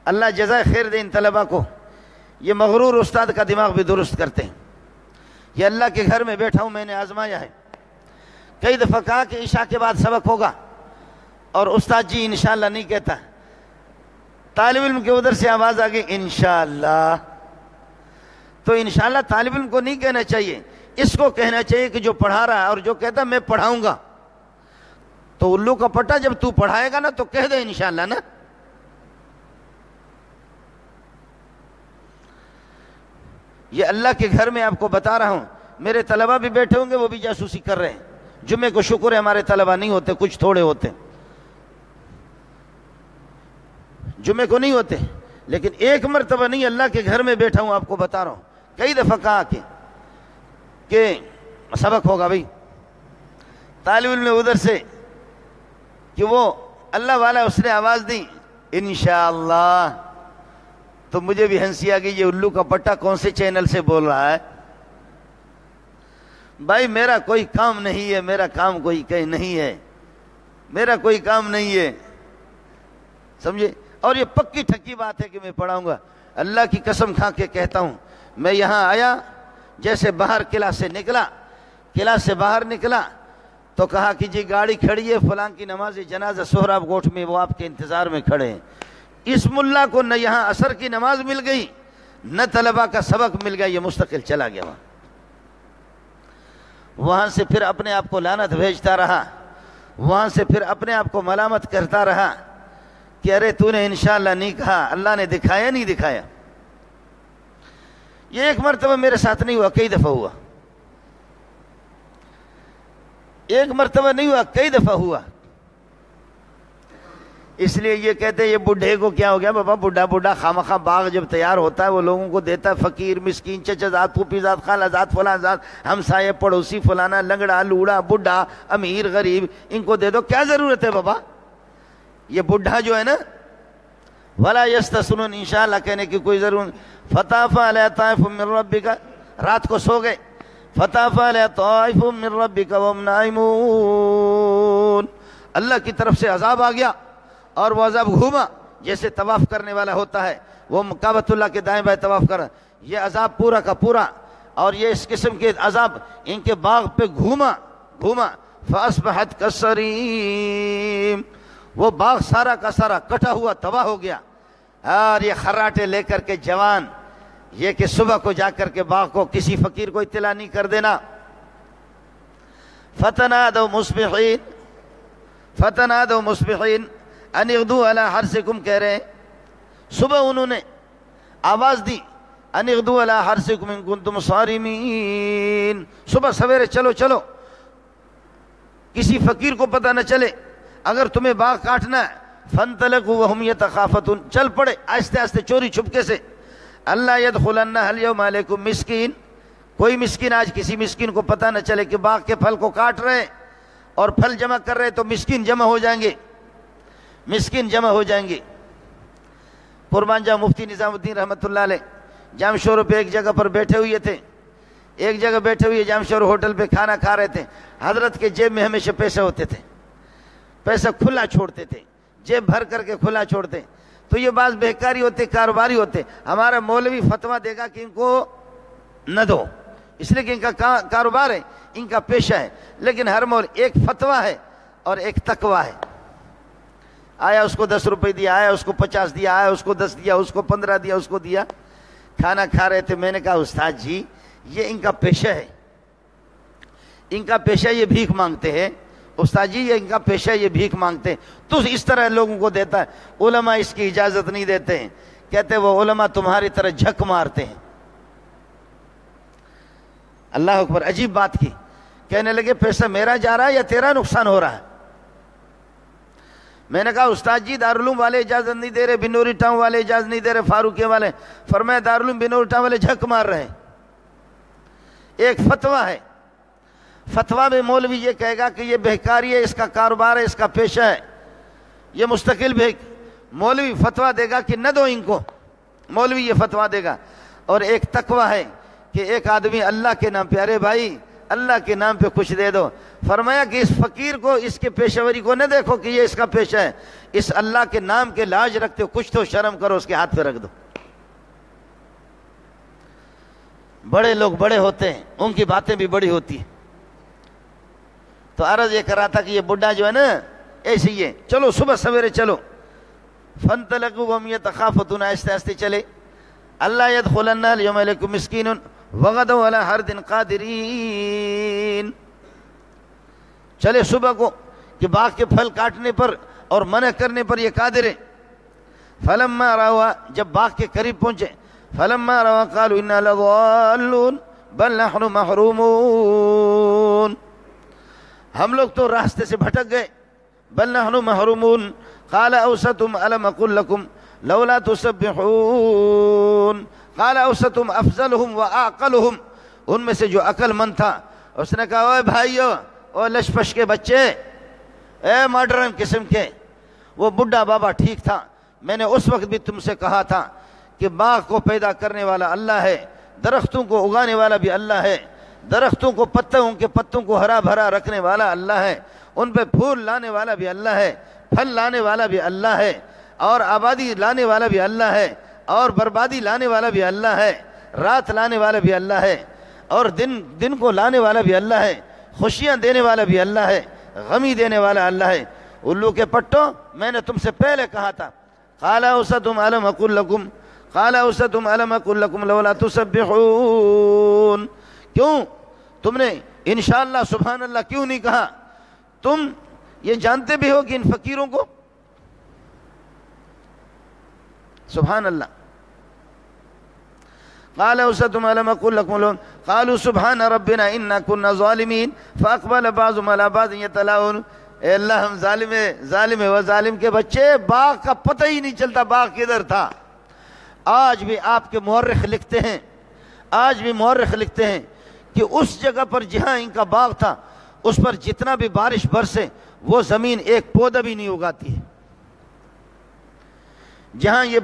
اللہ جزائے خیر دے ان طلباء کو, یہ مغرور استاد کا دماغ بھی درست کرتے ہیں. یہ اللہ کے گھر میں بیٹھا ہوں, میں نے آزمایا ہے. کئی دفعہ کہا کہ عشاء کے بعد سبق ہوگا, اور استاد جی انشاءاللہ نہیں کہتا. طالب علم کے ادھر سے آواز آ گئی انشاءاللہ. تو انشاءاللہ طالب علم کو نہیں کہنا چاہیے, اس کو کہنا چاہیے کہ جو پڑھا رہا ہے اور جو کہتا میں پڑھاؤں گا. تو الو کا پٹا جب تو پڑھائے گا نا تو کہہ دے انشاءاللہ نا. یہ اللہ کے گھر میں آپ کو بتا رہا ہوں. میرے طلبہ بھی بیٹھے ہوں گے, وہ بھی جاسوسی کر رہے ہیں. جمعے کو شکر ہے ہمارے طلبہ نہیں ہوتے, کچھ تھوڑے ہوتے, جمعے کو نہیں ہوتے. لیکن ایک مرتبہ نہیں, اللہ کے گھر میں بیٹھا ہوں, آپ کو بتا رہا ہوں. کئی دفعہ کہا کہ سبق ہوگا بھائی. طالب علم نے ادھر سے کہ وہ اللہ والا, اس نے آواز دی انشاءاللہ. تو مجھے بھی ہنسی آ گئی, یہ الو کا پٹا کون سے چینل سے بول رہا ہے. بھائی میرا کوئی کام نہیں ہے, میرا کام کوئی کہیں نہیں ہے, میرا کوئی کام نہیں ہے, سمجھے. اور یہ پکی ٹھکی بات ہے کہ میں پڑھاؤں گا. اللہ کی قسم کھا کے کہتا ہوں, میں یہاں آیا, جیسے باہر کلاس سے باہر نکلا تو کہا کہ جی گاڑی کھڑی ہے, فلاں کی نماز جنازہ سہراب گوٹھ میں, وہ آپ کے انتظار میں کھڑے ہیں. اس ملا کو نہ یہاں عصر کی نماز مل گئی, نہ طلبہ کا سبق مل گیا, یہ مستقل چلا گیا. وہاں سے پھر اپنے آپ کو لعنت بھیجتا رہا, وہاں سے پھر اپنے آپ کو ملامت کرتا رہا کہ ارے تو نے انشاءاللہ نہیں کہا, اللہ نے دکھایا نہیں دکھایا. یہ ایک مرتبہ میرے ساتھ نہیں ہوا, کئی دفعہ ہوا. ایک مرتبہ نہیں ہوا, کئی دفعہ ہوا. اس لیے یہ کہتے ہیں یہ بڈھے کو کیا ہو گیا بابا, بڈھا خامخواہ باغ جب تیار ہوتا ہے وہ لوگوں کو دیتا ہے, فقیر مسکین چچا ذات پھوپھی ذات خالہ ذات فلاں ذات ہمسائے پڑوسی فلانا لنگڑا لوڑا بڈھا امیر غریب ان کو دے دو, کیا ضرورت ہے بابا. یہ بڈھا جو ہے نا, ولا یستثنون انشاءاللہ کہنے کی کوئی ضرورت. فطاف علی طائف من ربک, رات کو سو گئے, فطاف علی طائف من ربک وهم نائمون, اللہ کی طرف سے عذاب آ گیا اور وہ عذاب گھوما جیسے طواف کرنے والا ہوتا ہے, وہ کعبۃ اللہ کے دائیں بائیں طواف کر. یہ عذاب پورا کا پورا, اور یہ اس قسم کے عذاب ان کے باغ پہ گھوما فاصبحت کالصریم, وہ باغ سارا کا سارا کٹا ہوا تباہ ہو گیا. اور یہ خراٹے لے کر کے جوان, یہ کہ صبح کو جا کر کے باغ کو کسی فقیر کو اطلاع نہیں کر دینا. فتنادوا مصبحین ان اغدوا علی حرثکم, کہہ رہے ہیں صبح انہوں نے آواز دی ان اغدوا علی حرثکم ان کنتم صارمین, صبح سویرے چلو, کسی فقیر کو پتہ نہ چلے اگر تمہیں باغ کاٹنا ہے. فانطلقوا وهم يتخافتون, چل پڑے آہستہ آہستہ چوری چھپکے سے. اللہ يدخلن اليوم علیکم مسکین, کوئی مسکین آج کسی مسکین کو پتہ نہ چلے کہ باغ کے پھل کو کاٹ رہے اور پھل جمع کر رہے تو مسکین جمع ہو جائیں گے. قربان جاؤ مفتی نظام الدین رحمۃ اللہ علیہ جام شوروں پہ ایک جگہ پر بیٹھے ہوئے جام شور ہوٹل پہ کھانا کھا رہے تھے. حضرت کے جیب میں ہمیشہ پیسے ہوتے تھے, پیسہ کھلا چھوڑتے تھے, جیب بھر کر کے کھلا چھوڑتے. تو یہ بعض بہکاری ہوتے, کاروباری ہوتے. ہمارا مولوی فتویٰ دے گا کہ ان کو نہ دو, اس لیے کہ ان کا کاروبار ہے, ان کا پیشہ ہے. لیکن ہر مول ایک فتویٰ ہے اور ایک تقویٰ ہے. آیا اس کو 10 روپے دیا, آیا اس کو 50 دیا, آیا اس کو 10 دیا, اس کو 15 دیا, اس کو دیا. کھانا کھا رہے تھے, میں نے کہا استاد جی یہ ان کا پیشہ ہے, ان کا پیشہ یہ بھیک مانگتے ہیں. استاد جی یہ ان کا پیشہ یہ بھیک مانگتے ہیں, تو اس طرح لوگوں کو دیتا ہے. علماء اس کی اجازت نہیں دیتے ہیں, کہتے وہ علماء تمہاری طرح جھک مارتے ہیں. اللہ اکبر, عجیب بات کی. کہنے لگے پیسہ میرا جا رہا ہے یا تیرا نقصان ہو رہا ہے. میں نے کہا استاد جی دارالعلوم والے اجازت نہیں دے رہے, بنوری ٹاؤن والے اجازت نہیں دے رہے, فاروقیہ والے. فرمایا دارالعلوم بنوری ٹاؤن والے جھک مار رہے ہیں. ایک فتویٰ ہے, فتویٰ میں مولوی یہ کہے گا کہ یہ بہکاری ہے، اس کا کاروبار ہے، اس کا پیشہ ہے، یہ مستقل مولوی فتویٰ دے گا کہ نہ دو ان کو، مولوی یہ فتویٰ دے گا۔ اور ایک تقویٰ ہے کہ ایک آدمی اللہ کے نام پہ، ارے بھائی اللہ کے نام پہ کچھ دے دو، فرمایا کہ اس فقیر کو، اس کے پیشوری کو نہ دیکھو کہ یہ اس کا پیشہ ہے، اس اللہ کے نام کے لاج رکھتے ہو، کچھ تو شرم کرو، اس کے ہاتھ پہ رکھ دو۔ بڑے لوگ بڑے ہوتے ہیں، ان کی باتیں بھی بڑی ہوتی ہیں۔ تو عرض یہ کر رہا تھا کہ یہ بڈھا جو ہے نا ایسے ہی ہے، چلو صبح سویرے چلو، فانطلقوا وهم يتخافتون، آہستہ آہستہ چلے، اللہ يدخلن اليوم علیکم مسکین وغدوا علی حرد قادرین، چلے صبح کو کہ باغ کے پھل کاٹنے پر اور منع کرنے پر یہ قادر ہے۔ فلما روا، جب باغ کے قریب پہنچے، فلما روا قالوا انا لضالون بل نحن محرومون، ہم لوگ تو راستے سے بھٹک گئے، بل نحن محرومون، قال اوسطهم الم اقل لكم لولا تسبحون، قال اوسطهم افضلهم واعقلهم، ان میں سے جو عقل مند تھا اس نے کہا اوے بھائیو، او لشپش کے بچے، اے ماڈرن قسم کے، وہ بڈھا بابا ٹھیک تھا، میں نے اس وقت بھی تم سے کہا تھا کہ باغ کو پیدا کرنے والا اللہ ہے، درختوں کو اگانے والا بھی اللہ ہے، درختوں کو پتوں کے پتوں کو ہرا بھرا رکھنے والا اللہ ہے، ان پہ پھول لانے والا بھی اللہ ہے، پھل لانے والا بھی اللہ ہے، اور آبادی لانے والا بھی اللہ ہے، اور بربادی لانے والا بھی اللہ ہے، رات لانے والا بھی اللہ ہے، اور دن کو لانے والا بھی اللہ ہے، خوشیاں دینے والا بھی اللہ ہے، غمی دینے والا اللہ ہے۔ الو کے پٹوں، میں نے تم سے پہلے کہا تھا، قال اوسطهم الم اقل لكم، قال اوسطهم الم اقل لكم لولا تسبحون، کیوں تم نے انشاءاللہ سبحان اللہ کیوں نہیں کہا؟ تم یہ جانتے بھی ہو کہ ان فقیروں کو، سبحان اللہ، قال اوسطهم الم اقل لكم قالوا سبحان ربنا انا كنا ظالمين فاقبل بعضهم على بعض يتلاون، اے اللہ ہم ظالم ہے وہ ظالم کے بچے، باغ کا پتہ ہی نہیں چلتا باغ کدھر تھا۔ آج بھی آپ کے مورخ لکھتے ہیں، آج بھی مورخ لکھتے ہیں کہ اس جگہ پر جہاں ان کا باغ تھا، اس پر جتنا بھی بارش برسے وہ زمین ایک پودا بھی نہیں اگاتی ہے۔ جہاں یہ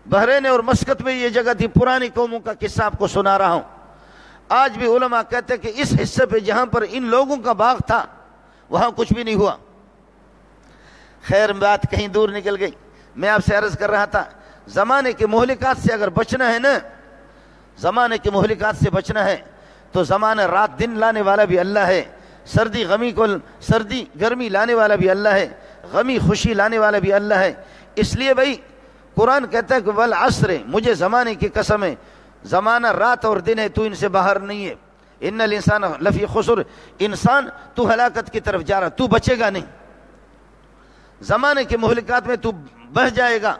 بحرین اور مسقط میں یہ جگہ تھی، پرانی قوموں کا قصہ آپ کو سنا رہا ہوں۔ آج بھی علماء کہتے ہیں کہ اس حصے پہ جہاں پر ان لوگوں کا باغ تھا وہاں کچھ بھی نہیں ہوا۔ خیر بات کہیں دور نکل گئی، میں آپ سے عرض کر رہا تھا، زمانے کے مہلکات سے اگر بچنا ہے نا، زمانے کے مہلکات سے بچنا ہے تو زمانہ رات دن لانے والا بھی اللہ ہے، سردی گرمی لانے والا بھی اللہ ہے، غمی خوشی لانے والا بھی اللہ ہے۔ اس لیے بھائی قرآن کہتا ہے کہ والعصر، مجھے زمانے کی قسم ہے، زمانہ رات اور دن ہے، تو ان سے باہر نہیں ہے، ان الانسان لفی خسر، انسان تو ہلاکت کی طرف جا رہا، تو بچے گا نہیں، زمانے کے مہلکات میں تو بہ جائے گا،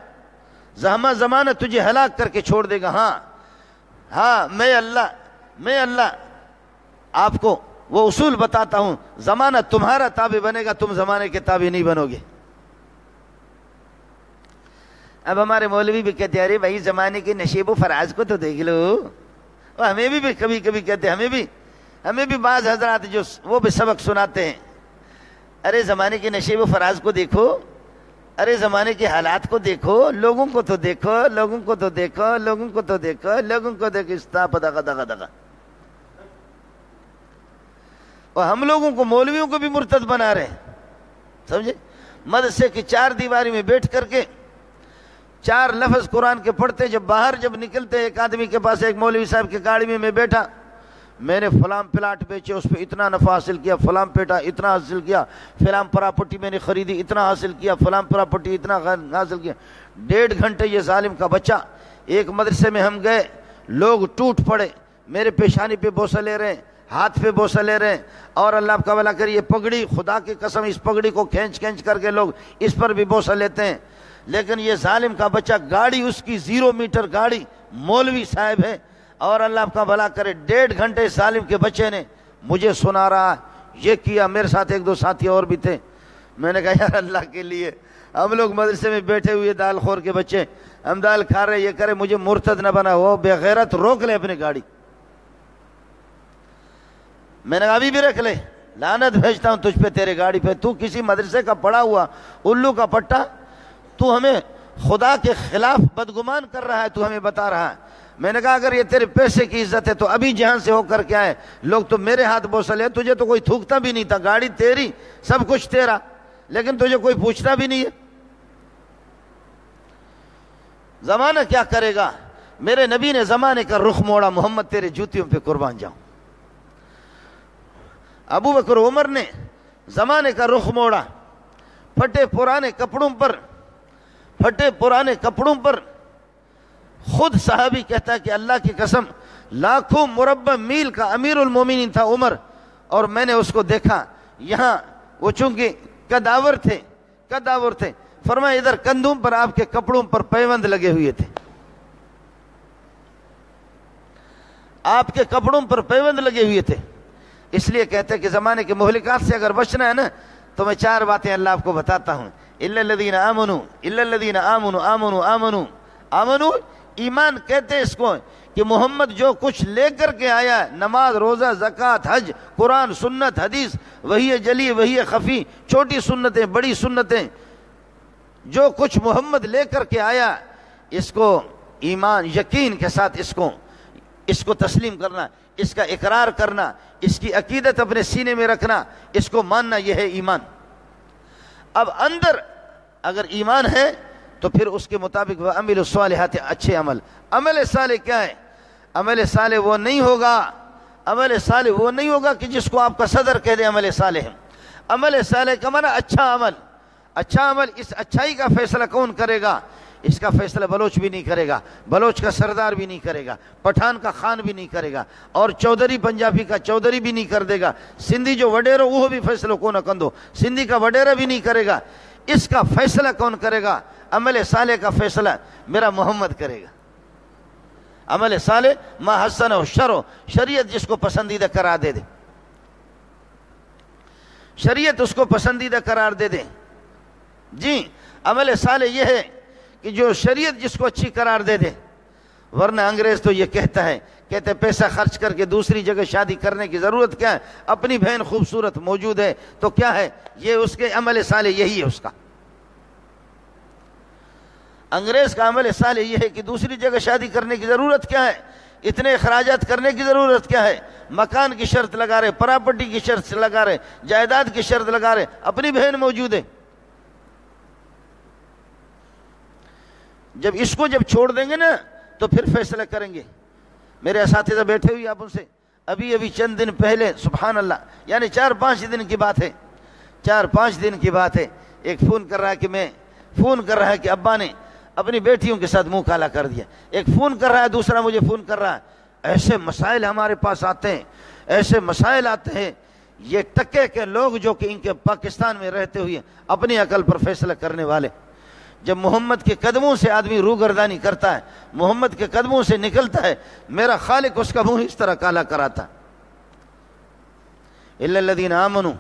زمانہ تجھے ہلاک کر کے چھوڑ دے گا۔ ہاں میں اللہ آپ کو وہ اصول بتاتا ہوں، زمانہ تمہارا تابع بنے گا، تم زمانے کے تابع نہیں بنو گے۔ اب ہمارے مولوی بھی کہتے ہیں ارے بھائی زمانے کے نشیب و فراز کو تو دیکھ لو، اور ہمیں بھی کبھی کبھی کہتے ہیں، ہمیں بھی بعض حضرات جو وہ بھی سبق سناتے ہیں، ارے زمانے کے نشیب و فراز کو دیکھو، ارے زمانے کے حالات کو دیکھو، لوگوں کو تو دیکھو، دگا۔ اور ہم لوگوں کو، مولویوں کو بھی مرتد بنا رہے ہیں، سمجھے؟ مدرسے کی چار دیواری میں بیٹھ کر کے چار لفظ قرآن کے پڑھتے، جب نکلتے ایک آدمی کے پاس، ایک مولوی صاحب کی گاڑی میں بیٹھا، میں نے فلاں پلاٹ بیچے، اس پہ اتنا نفع حاصل کیا، فلاں پیٹا اتنا حاصل کیا، فلاں پراپرٹی میں نے خریدی اتنا حاصل کیا، فلاں پراپرٹی اتنا حاصل کیا۔ 1.5 گھنٹے یہ ظالم کا بچہ، ایک مدرسے میں ہم گئے، لوگ ٹوٹ پڑے، میرے پیشانی پہ بوسہ لے رہے ہیں، ہاتھ پہ بوسہ لے رہے ہیں، اور اللہ کا بھلا کرے، یہ پگڑی، خدا کی قسم اس پگڑی کو کھینچ کر کے لوگ اس پر بھی بوسہ لیتے ہیں۔ لیکن یہ ظالم کا بچہ، گاڑی اس کی 0 میٹر گاڑی، مولوی صاحب ہے، اور اللہ کا بھلا کرے 1.5 گھنٹے ظالم کے بچے نے مجھے سنا رہا، یہ کیا، میرے ساتھ 1-2 ساتھی اور بھی تھے۔ میں نے کہا یار اللہ کے لیے، ہم لوگ مدرسے میں بیٹھے ہوئے دال خور کے بچے، ہم دال کھا رہے، یہ کرے، مجھے مرتد نہ بنا، وہ بے غیرت روک لے اپنی گاڑی۔ میں نے کہا ابھی بھی رکھ لے، لعنت بھیجتا ہوں تجھ پہ، تیرے گاڑی پہ، تو کسی مدرسے کا پڑا ہوا الو کا پٹا، تو ہمیں خدا کے خلاف بدگمان کر رہا ہے، تو ہمیں بتا رہا ہے۔ میں نے کہا اگر یہ تیرے پیسے کی عزت ہے تو ابھی جہاں سے ہو کر کے آئے، لوگ تو میرے ہاتھ بوسل ہے، تجھے تو کوئی تھوکتا بھی نہیں تھا، گاڑی تیری، سب کچھ تیرا، لیکن تجھے کوئی پوچھتا بھی نہیں ہے۔ زمانہ کیا کرے گا؟ میرے نبی نے زمانے کا رخ موڑا، محمد تیرے جوتیوں پہ قربان جاؤں۔ ابو بکر عمر نے زمانے کا رخ موڑا، پھٹے پرانے کپڑوں پر خود صحابی کہتا ہے کہ اللہ کی قسم لاکھوں مربع میل کا امیر المومنین تھا عمر، اور میں نے اس کو دیکھا یہاں، وہ چونکہ کداور تھے، فرمایا ادھر کندھوں پر آپ کے کپڑوں پر پیوند لگے ہوئے تھے، آپ کے کپڑوں پر پیوند لگے ہوئے تھے۔ اس لیے کہتے ہیں کہ زمانے کے مہلکات سے اگر بچنا ہے نا تو میں 4 باتیں اللہ آپ کو بتاتا ہوں۔ الا الذین آمنوا، ایمان کہتے ہیں اس کو کہ محمد جو کچھ لے کر کے آیا، نماز، روزہ، زکوٰۃ، حج، قرآن، سنت، حدیث، وہی جلی وہی خفی، چھوٹی سنتیں بڑی سنتیں، جو کچھ محمد لے کر کے آیا، اس کو ایمان یقین کے ساتھ اس کو تسلیم کرنا، اس کا اقرار کرنا، اس کی عقیدت اپنے سینے میں رکھنا، اس کو ماننا، یہ ہے ایمان۔ اب اندر اگر ایمان ہے تو پھر اس کے مطابق وَعَمِلُوا الصَّالِحَاتِ، اچھے عمل صالح کیا ہے؟ عمل صالح وہ نہیں ہوگا کہ جس کو آپ کا صدر کہہ دے عمل صالح ہے۔ عمل صالح کا معنی اچھا عمل، اس اچھائی کا فیصلہ کون کرے گا؟ اس کا فیصلہ بلوچ بھی نہیں کرے گا، بلوچ کا سردار بھی نہیں کرے گا، پٹھان کا خان بھی نہیں کرے گا، اور چودھری پنجابی کا چودھری بھی نہیں کر دے گا، سندھی جو وڈیرو وہ بھی فیصلہ کو نہ کندو، سندھی کا وڈیرا بھی نہیں کرے گا۔ اس کا فیصلہ کون کرے گا؟ عمل صالح کا فیصلہ میرا محمد کرے گا۔ عمل صالح ما حسن و شرع، شریعت جس کو پسندیدہ قرار دے دے، شریعت اس کو پسندیدہ قرار دے دے۔ جی عمل صالح یہ ہے کہ جو شریعت جس کو اچھی قرار دے دے، ورنہ انگریز تو یہ کہتے پیسہ خرچ کر کے دوسری جگہ شادی کرنے کی ضرورت کیا ہے؟ اپنی بہن خوبصورت موجود ہے تو کیا ہے؟ یہ اس کے عمل صالح یہی ہے اس کا۔ انگریز کا عمل صالح یہ ہے کہ دوسری جگہ شادی کرنے کی ضرورت کیا ہے؟ اتنے اخراجات کرنے کی ضرورت کیا ہے؟ مکان کی شرط لگا رہے، پراپرٹی کی شرط لگا رہے، جائیداد کی شرط لگا رہے، اپنی بہن موجود ہے۔ جب چھوڑ دیں گے نا تو پھر فیصلہ کریں گے۔ میرے اساتذہ بیٹھے ہوئے، آپ ان سے ابھی چند دن پہلے، سبحان اللہ، یعنی 4-5 دن کی بات ہے، ایک فون کر رہا ہے کہ ابا نے اپنی بیٹیوں کے ساتھ منہ کالا کر دیا، ایک فون کر رہا ہے، دوسرا مجھے فون کر رہا ہے، ایسے مسائل ہمارے پاس آتے ہیں، یہ ٹکے کے لوگ جو کہ ان کے پاکستان میں رہتے ہوئے اپنی عقل پر فیصلہ کرنے والے، جب محمد کے قدموں سے آدمی روگردانی کرتا ہے، محمد کے قدموں سے نکلتا ہے، میرا خالق اس کا منہ اس طرح کالا کراتا۔ الا الذین آمنوا،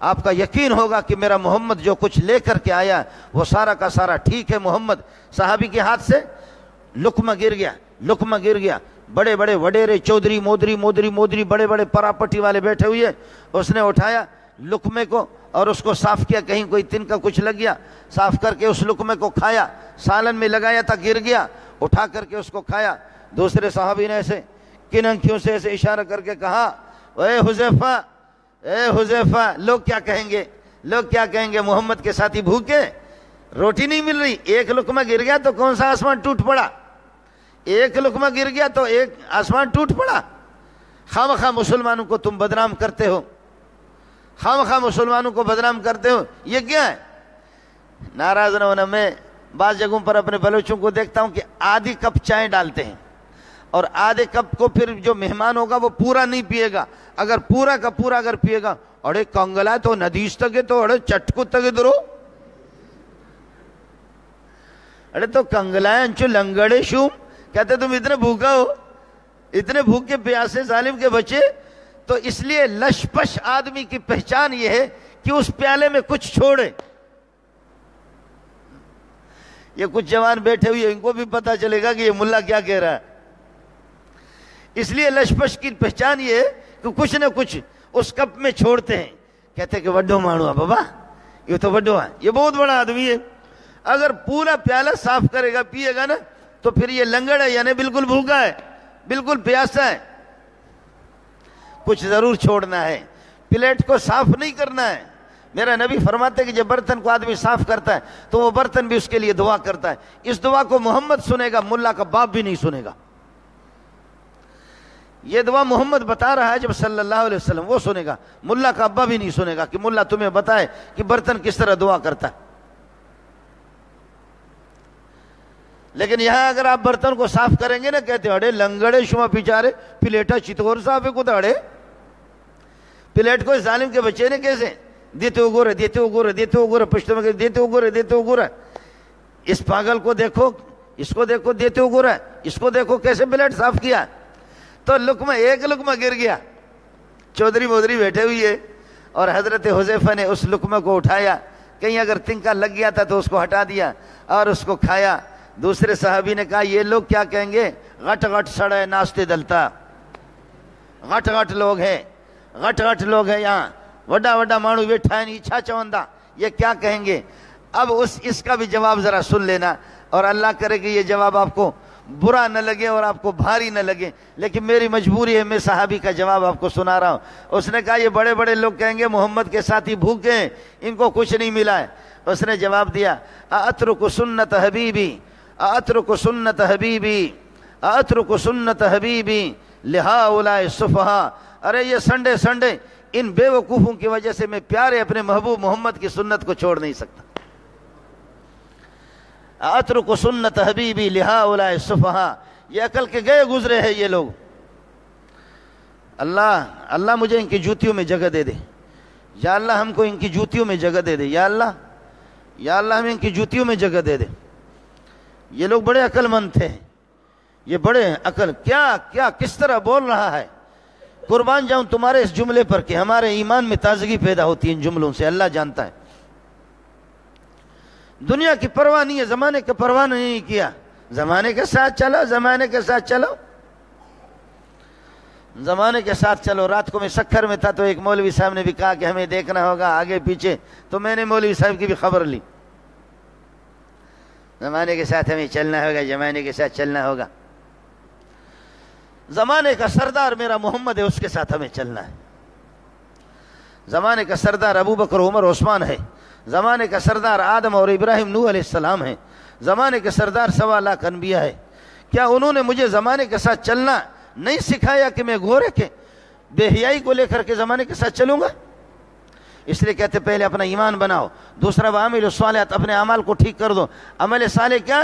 آپ کا یقین ہوگا کہ میرا محمد جو کچھ لے کر کے آیا وہ سارا کا سارا ٹھیک ہے۔ محمد صحابی کے ہاتھ سے لقمہ گر گیا، بڑے بڑے وڈیرے، چودھری، مودری، بڑے بڑے پراپرٹی والے بیٹھے ہوئے، اس نے اٹھایا لقمے کو اور اس کو صاف کیا، کہیں کوئی تن کا کچھ لگ گیا، صاف کر کے اس لقمے کو کھایا، سالن میں لگایا تھا، گر گیا، اٹھا کر کے اس کو کھایا۔ دوسرے صحابی نے ایسے کن انکھیوں سے ایسے اشارہ کر کے کہا، اے حذیفہ، لوگ کیا کہیں گے محمد کے ساتھی بھوکے، روٹی نہیں مل رہی، ایک لقمہ گر گیا تو کون سا آسمان ٹوٹ پڑا، ایک لقمہ گر گیا تو ایک آسمان ٹوٹ پڑا۔ خواہ مسلمانوں کو تم بدنام کرتے ہو، یہ کیا ہے؟ ناراض نہ ہونا، میں بعض جگہوں پر اپنے بلوچوں کو دیکھتا ہوں کہ آدھی کپ چائے ڈالتے ہیں اور آدھے کپ کو پھر جو مہمان ہوگا وہ پورا نہیں پیے گا، اگر پورا کا پورا اگر پیے گا، اڑے کنگلا تو ندیش تگے تو اڑے چٹکو تگے درو، اڑے تو کنگلا انچو لنگڑے شوم، کہتے تم اتنے بھوکا ہو، اتنے بھوکے پیاسے ظالم کے بچے۔ تو اس لیے لش پش آدمی کی پہچان یہ ہے کہ اس پیالے میں کچھ چھوڑے۔ یہ کچھ جوان بیٹھے ہوئے، ان کو بھی پتا چلے گا کہ یہ ملا کیا کہہ رہا ہے۔ اس لیے لش پش کی پہچان یہ ہے کہ کچھ نہ کچھ اس کپ میں چھوڑتے ہیں، کہتے کہ وڈو مانو بابا، یہ تو وڈو ہے، یہ بہت بڑا آدمی ہے، اگر پورا پیالہ صاف کرے گا پیے گا نا تو پھر یہ لنگڑ ہے، یعنی بالکل بھوکا ہے، بالکل پیاسا ہے۔ کچھ ضرور چھوڑنا ہے، پلیٹ کو صاف نہیں کرنا ہے۔ میرا نبی فرماتے کہ جب برتن کو آدمی صاف کرتا ہے تو وہ برتن بھی اس کے لیے دعا کرتا ہے، اس دعا کو محمد سنے گا، ملا کا باپ بھی نہیں سنے گا۔ یہ دعا محمد بتا رہا ہے جب صلی اللہ علیہ وسلم، وہ سنے گا، ملا کا ابا بھی نہیں سنے گا کہ ملا تمہیں بتائے کہ برتن کس طرح دعا کرتا ہے۔ لیکن یہاں اگر آپ برتن کو صاف کریں گے نا، کہتے اڑے لنگڑے شما پیچارے پلیٹا چتور صاف ہے کو اڑے پلیٹ کو ظالم کے بچے نے کیسے دیتے اگورے دیتے اگورے دیتے اگورے پشت میں دیتے اگورے دیتے اگورے، اس پاگل کو دیکھو، اس کو دیکھو دیتے اگورے، اس کو دیکھو کیسے پلیٹ صاف کیا۔ تو لقمہ ایک لقمہ گر گیا، چودھری مودری بیٹھے ہوئی ہے، اور حضرت حذیفہ نے اس لقمہ کو اٹھایا، کہیں اگر تنکا لگ گیا تھا تو اس کو ہٹا دیا اور اس کو کھایا۔ دوسرے صحابی نے کہا یہ لوگ کیا کہیں گے، غٹ غٹ سڑے ناشتے دلتا، غٹ غٹ لوگ ہیں، غٹ غٹ لوگ ہیں، یہاں وڈا وڈا مانو بیٹھا ہے، اچھا چوندا، یہ کیا کہیں گے۔ اب اس کا بھی جواب ذرا سن لینا، اور اللہ کرے کہ یہ جواب آپ کو برا نہ لگے اور آپ کو بھاری نہ لگے، لیکن میری مجبوری ہے، میں صحابی کا جواب آپ کو سنا رہا ہوں۔ اس نے کہا یہ بڑے بڑے لوگ کہیں گے محمد کے ساتھی بھوکے ہیں، ان کو کچھ نہیں ملا ہے۔ اس نے جواب دیا اترک سنت حبیبی، اترک سنت حبیبی، اترک سنت حبیبی لہؤلاء السفہاء، ارے یہ سنڈے ان بے وقوفوں کی وجہ سے میں پیارے اپنے محبوب محمد کی سنت کو چھوڑ نہیں سکتا۔ اترک سنت حبیبی لہؤلاء السفہاء، یہ عقل کے گئے گزرے ہیں یہ لوگ۔ اللہ مجھے ان کی جوتیوں میں جگہ دے دے، یا اللہ ہم کو ان کی جوتیوں میں جگہ دے دے، یا اللہ ہمیں ان کی جوتیوں میں جگہ دے دے۔ یہ لوگ بڑے عقل مند تھے، یہ بڑے عقل، کیا کس طرح بول رہا ہے۔ قربان جاؤں تمہارے اس جملے پر کہ ہمارے ایمان میں تازگی پیدا ہوتی ہے ان جملوں سے، اللہ جانتا ہے۔ دنیا کی پرواہ نہیں ہے، زمانے کا پرواہ نہیں کیا، زمانے کے ساتھ چلو، زمانے کے ساتھ چلو، زمانے کے ساتھ چلو۔ رات کو میں سکھر میں تھا تو ایک مولوی صاحب نے بھی کہا کہ ہمیں دیکھنا ہوگا آگے پیچھے، تو میں نے مولوی صاحب کی بھی خبر لی، زمانے کے ساتھ ہمیں چلنا ہوگا، زمانے کے ساتھ چلنا ہوگا۔ زمانے کا سردار میرا محمد ہے، اس کے ساتھ ہمیں چلنا ہے۔ زمانے کا سردار ابو بکر عمر عثمان ہے، زمانے کا سردار آدم اور ابراہیم نوح علیہ السلام ہے، زمانے کے سردار 1.25 لاکھ انبیاء ہے۔ کیا انہوں نے مجھے زمانے کے ساتھ چلنا نہیں سکھایا کہ میں گورے کے بے حیائی کو لے کر کے زمانے کے ساتھ چلوں گا؟ اس لیے کہتے پہلے اپنا ایمان بناؤ، دوسرا وعاملوا الصالحات، اپنے اعمال کو ٹھیک کر دو۔ عمل صالح کیا؟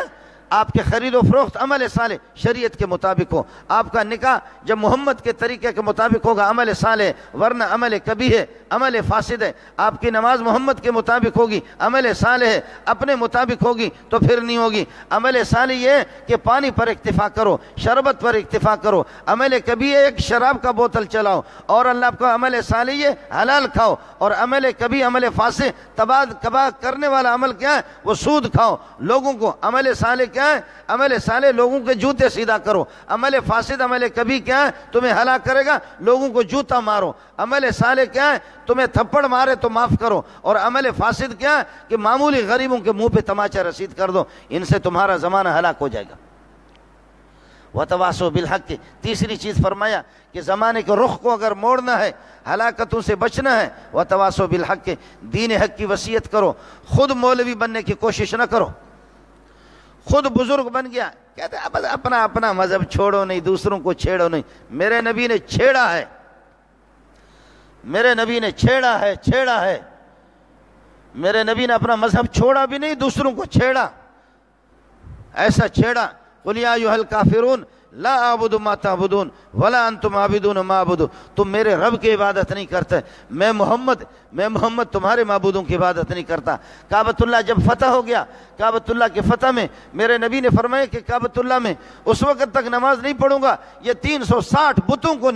آپ کے خرید و فروخت عمل صالح شریعت کے مطابق ہو، آپ کا نکاح جب محمد کے طریقے کے مطابق ہوگا عمل صالح، ورنہ عمل کبیح ہے، عمل فاسد ہے۔ آپ کی نماز محمد کے مطابق ہوگی، عمل صالح ہے، اپنے مطابق ہوگی تو پھر نہیں ہوگی۔ عمل صالح یہ ہے کہ پانی پر اکتفا کرو، شربت پر اکتفا کرو، عمل کبیح ایک شراب کا بوتل چلاؤ، اور اللہ کو عمل صالح یہ حلال کھاؤ، اور عمل کبیح عمل فاسد تباہ کرنے والا عمل کیا ہے؟ وہ سود کھاؤ لوگوں کو۔ عمل صالح کیا ہے؟ عمل صالح لوگوں کے جوتے سیدھا کرو۔ عمل فاسد عمل کبھی کیا ہے؟ تمہیں ہلاک کرے گا، لوگوں کو جوتا مارو۔ عمل صالح کیا ہے؟ تمہیں تھپڑ مارے تو معاف کرو، اور عمل فاسد کیا ہے؟ کہ معمولی غریبوں کے منہ پہ تماچا رسید کر دو، ان سے تمہارا زمانہ ہلاک ہو جائے گا۔ وتواصوا بالحق، تیسری چیز فرمایا کہ زمانے کے رخ کو اگر موڑنا ہے، ہلاکتوں سے بچنا ہے، وتواصوا بالحق، دین حق کی وصیت کرو۔ خود مولوی بننے کی کوشش نہ کرو، خود بزرگ بن گیا، کہتے ہیں اپنا مذہب چھوڑو نہیں، دوسروں کو چھیڑو نہیں۔ میرے نبی نے چھیڑا ہے، میرے نبی نے چھیڑا ہے، میرے نبی نے اپنا مذہب چھوڑا بھی نہیں، دوسروں کو چھیڑا، ایسا چھیڑا۔ قل یا ایھا الکافرون لا اعبد ما تعبدون ولا انتم عابدون ما اعبد، تم میرے رب کی عبادت نہیں کرتے، میں محمد تمہارے معبودوں کی عبادت نہیں کرتا۔ کعبۃ اللہ جب فتح ہو گیا، کعبۃ اللہ کی فتح میں میرے نبی نے فرمایا کہ کعبۃ اللہ میں اس وقت تک نماز نہیں پڑھوں گا، یہ 360 بتوں کو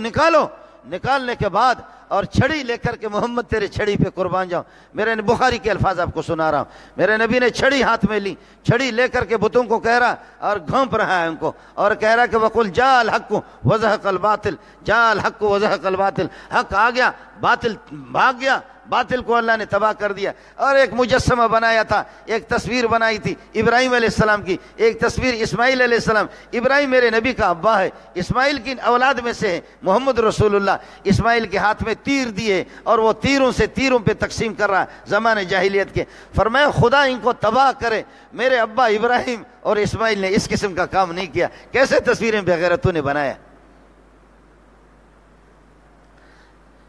نکالنے کے بعد اور چھڑی لے کر کے محمد تیرے چھڑی پہ قربان جاؤں. میرے بخاری کے الفاظ آپ کو سنا رہا ہوں. میرے نبی نے چھڑی ہاتھ میں لی, چھڑی لے کر کے بتوں کو کہہ رہا اور گھونپ رہا ہے ان کو, اور کہہ رہا کہ وَقُلْ جَاءَ الْحَقُّ وَزَهَقَ الْبَاطِلُ جَاءَ الْحَقُّ وَزَهَقَ الْبَاطِلُ. حق آ گیا, باطل بھاگ گیا, باطل کو اللہ نے تباہ کر دیا. اور ایک مجسمہ بنایا تھا, ایک تصویر بنائی تھی ابراہیم علیہ السلام کی, ایک تصویر اسماعیل علیہ السلام. ابراہیم میرے نبی کا ابا ہے, اسماعیل کی اولاد میں سے ہے محمد رسول اللہ. اسماعیل کے ہاتھ میں تیر دیے اور وہ تیروں سے تیروں پہ تقسیم کر رہا زمانے جاہلیت کے. فرمایا خدا ان کو تباہ کرے, میرے ابا ابراہیم اور اسماعیل نے اس قسم کا کام نہیں کیا. کیسے تصویریں بغیرتوں نے بنایا,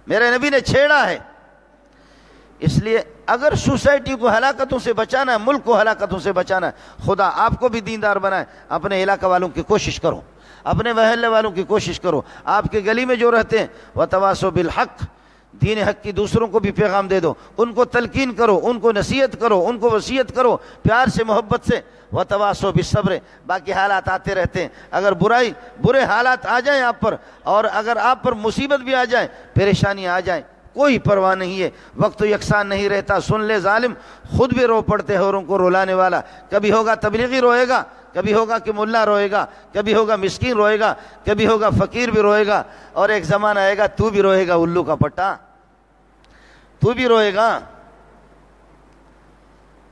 میرے نبی نے چھیڑا ہے. اس لیے اگر سوسائٹی کو ہلاکتوں سے بچانا ہے, ملک کو ہلاکتوں سے بچانا ہے, خدا آپ کو بھی دیندار بنائے. اپنے علاقہ والوں کی کوشش کرو, اپنے محلے والوں کی کوشش کرو, آپ کے گلی میں جو رہتے ہیں وَتَوَاصَوْا بِالْحَقِّ, دین حق کی دوسروں کو بھی پیغام دے دو, ان کو تلقین کرو, ان کو نصیحت کرو, ان کو وصیت کرو پیار سے محبت سے. وَتَوَاصَوْا بِالصَّبْرِ, باقی حالات آتے رہتے ہیں. اگر برے حالات آ جائیں آپ پر, اور اگر آپ پر مصیبت بھی آ جائے, پریشانیاں آ جائیں, کوئی پرواہ نہیں ہے. وقت یکساں نہیں رہتا. سن لے ظالم خود بھی رو پڑتے ہیں اور ان کو رلانے والا. کبھی ہوگا تبلیغی روئے گا, کبھی ہوگا کہ ملا روئے گا, کبھی ہوگا مسکین روئے گا, کبھی ہوگا فقیر بھی روئے گا, اور ایک زمانہ آئے گا تو بھی روئے گا الو کا پٹا, تو بھی روئے گا.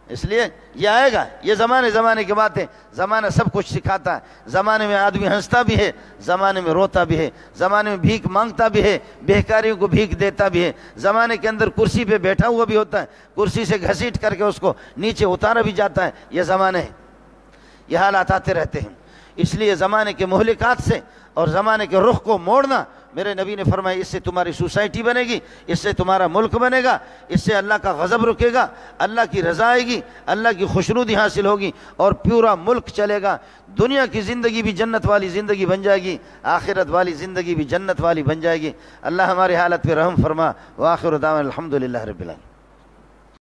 اس لیے یہ آئے گا, یہ زمانے کی بات ہے. زمانہ سب کچھ سکھاتا ہے. زمانے میں آدمی ہنستا بھی ہے, زمانے میں روتا بھی ہے, زمانے میں بھیک مانگتا بھی ہے, بہکاریوں کو بھیک دیتا بھی ہے. زمانے کے اندر کرسی پہ بیٹھا ہوا بھی ہوتا ہے, کرسی سے گھسیٹ کر کے اس کو نیچے اتارا بھی جاتا ہے. یہ زمانے ہے, یہ حالات آتے رہتے ہیں. اس لیے زمانے کے مہلکات سے اور زمانے کے رخ کو موڑنا, میرے نبی نے فرمایا اس سے تمہاری سوسائٹی بنے گی, اس سے تمہارا ملک بنے گا, اس سے اللہ کا غضب رکے گا, اللہ کی رضا آئے گی, اللہ کی خوشنودی حاصل ہوگی, اور پورا ملک چلے گا. دنیا کی زندگی بھی جنت والی زندگی بن جائے گی, آخرت والی زندگی بھی جنت والی بن جائے گی. اللہ ہماری حالت پہ رحم فرما. وآخر دعوانا الحمدللہ رب العالمین.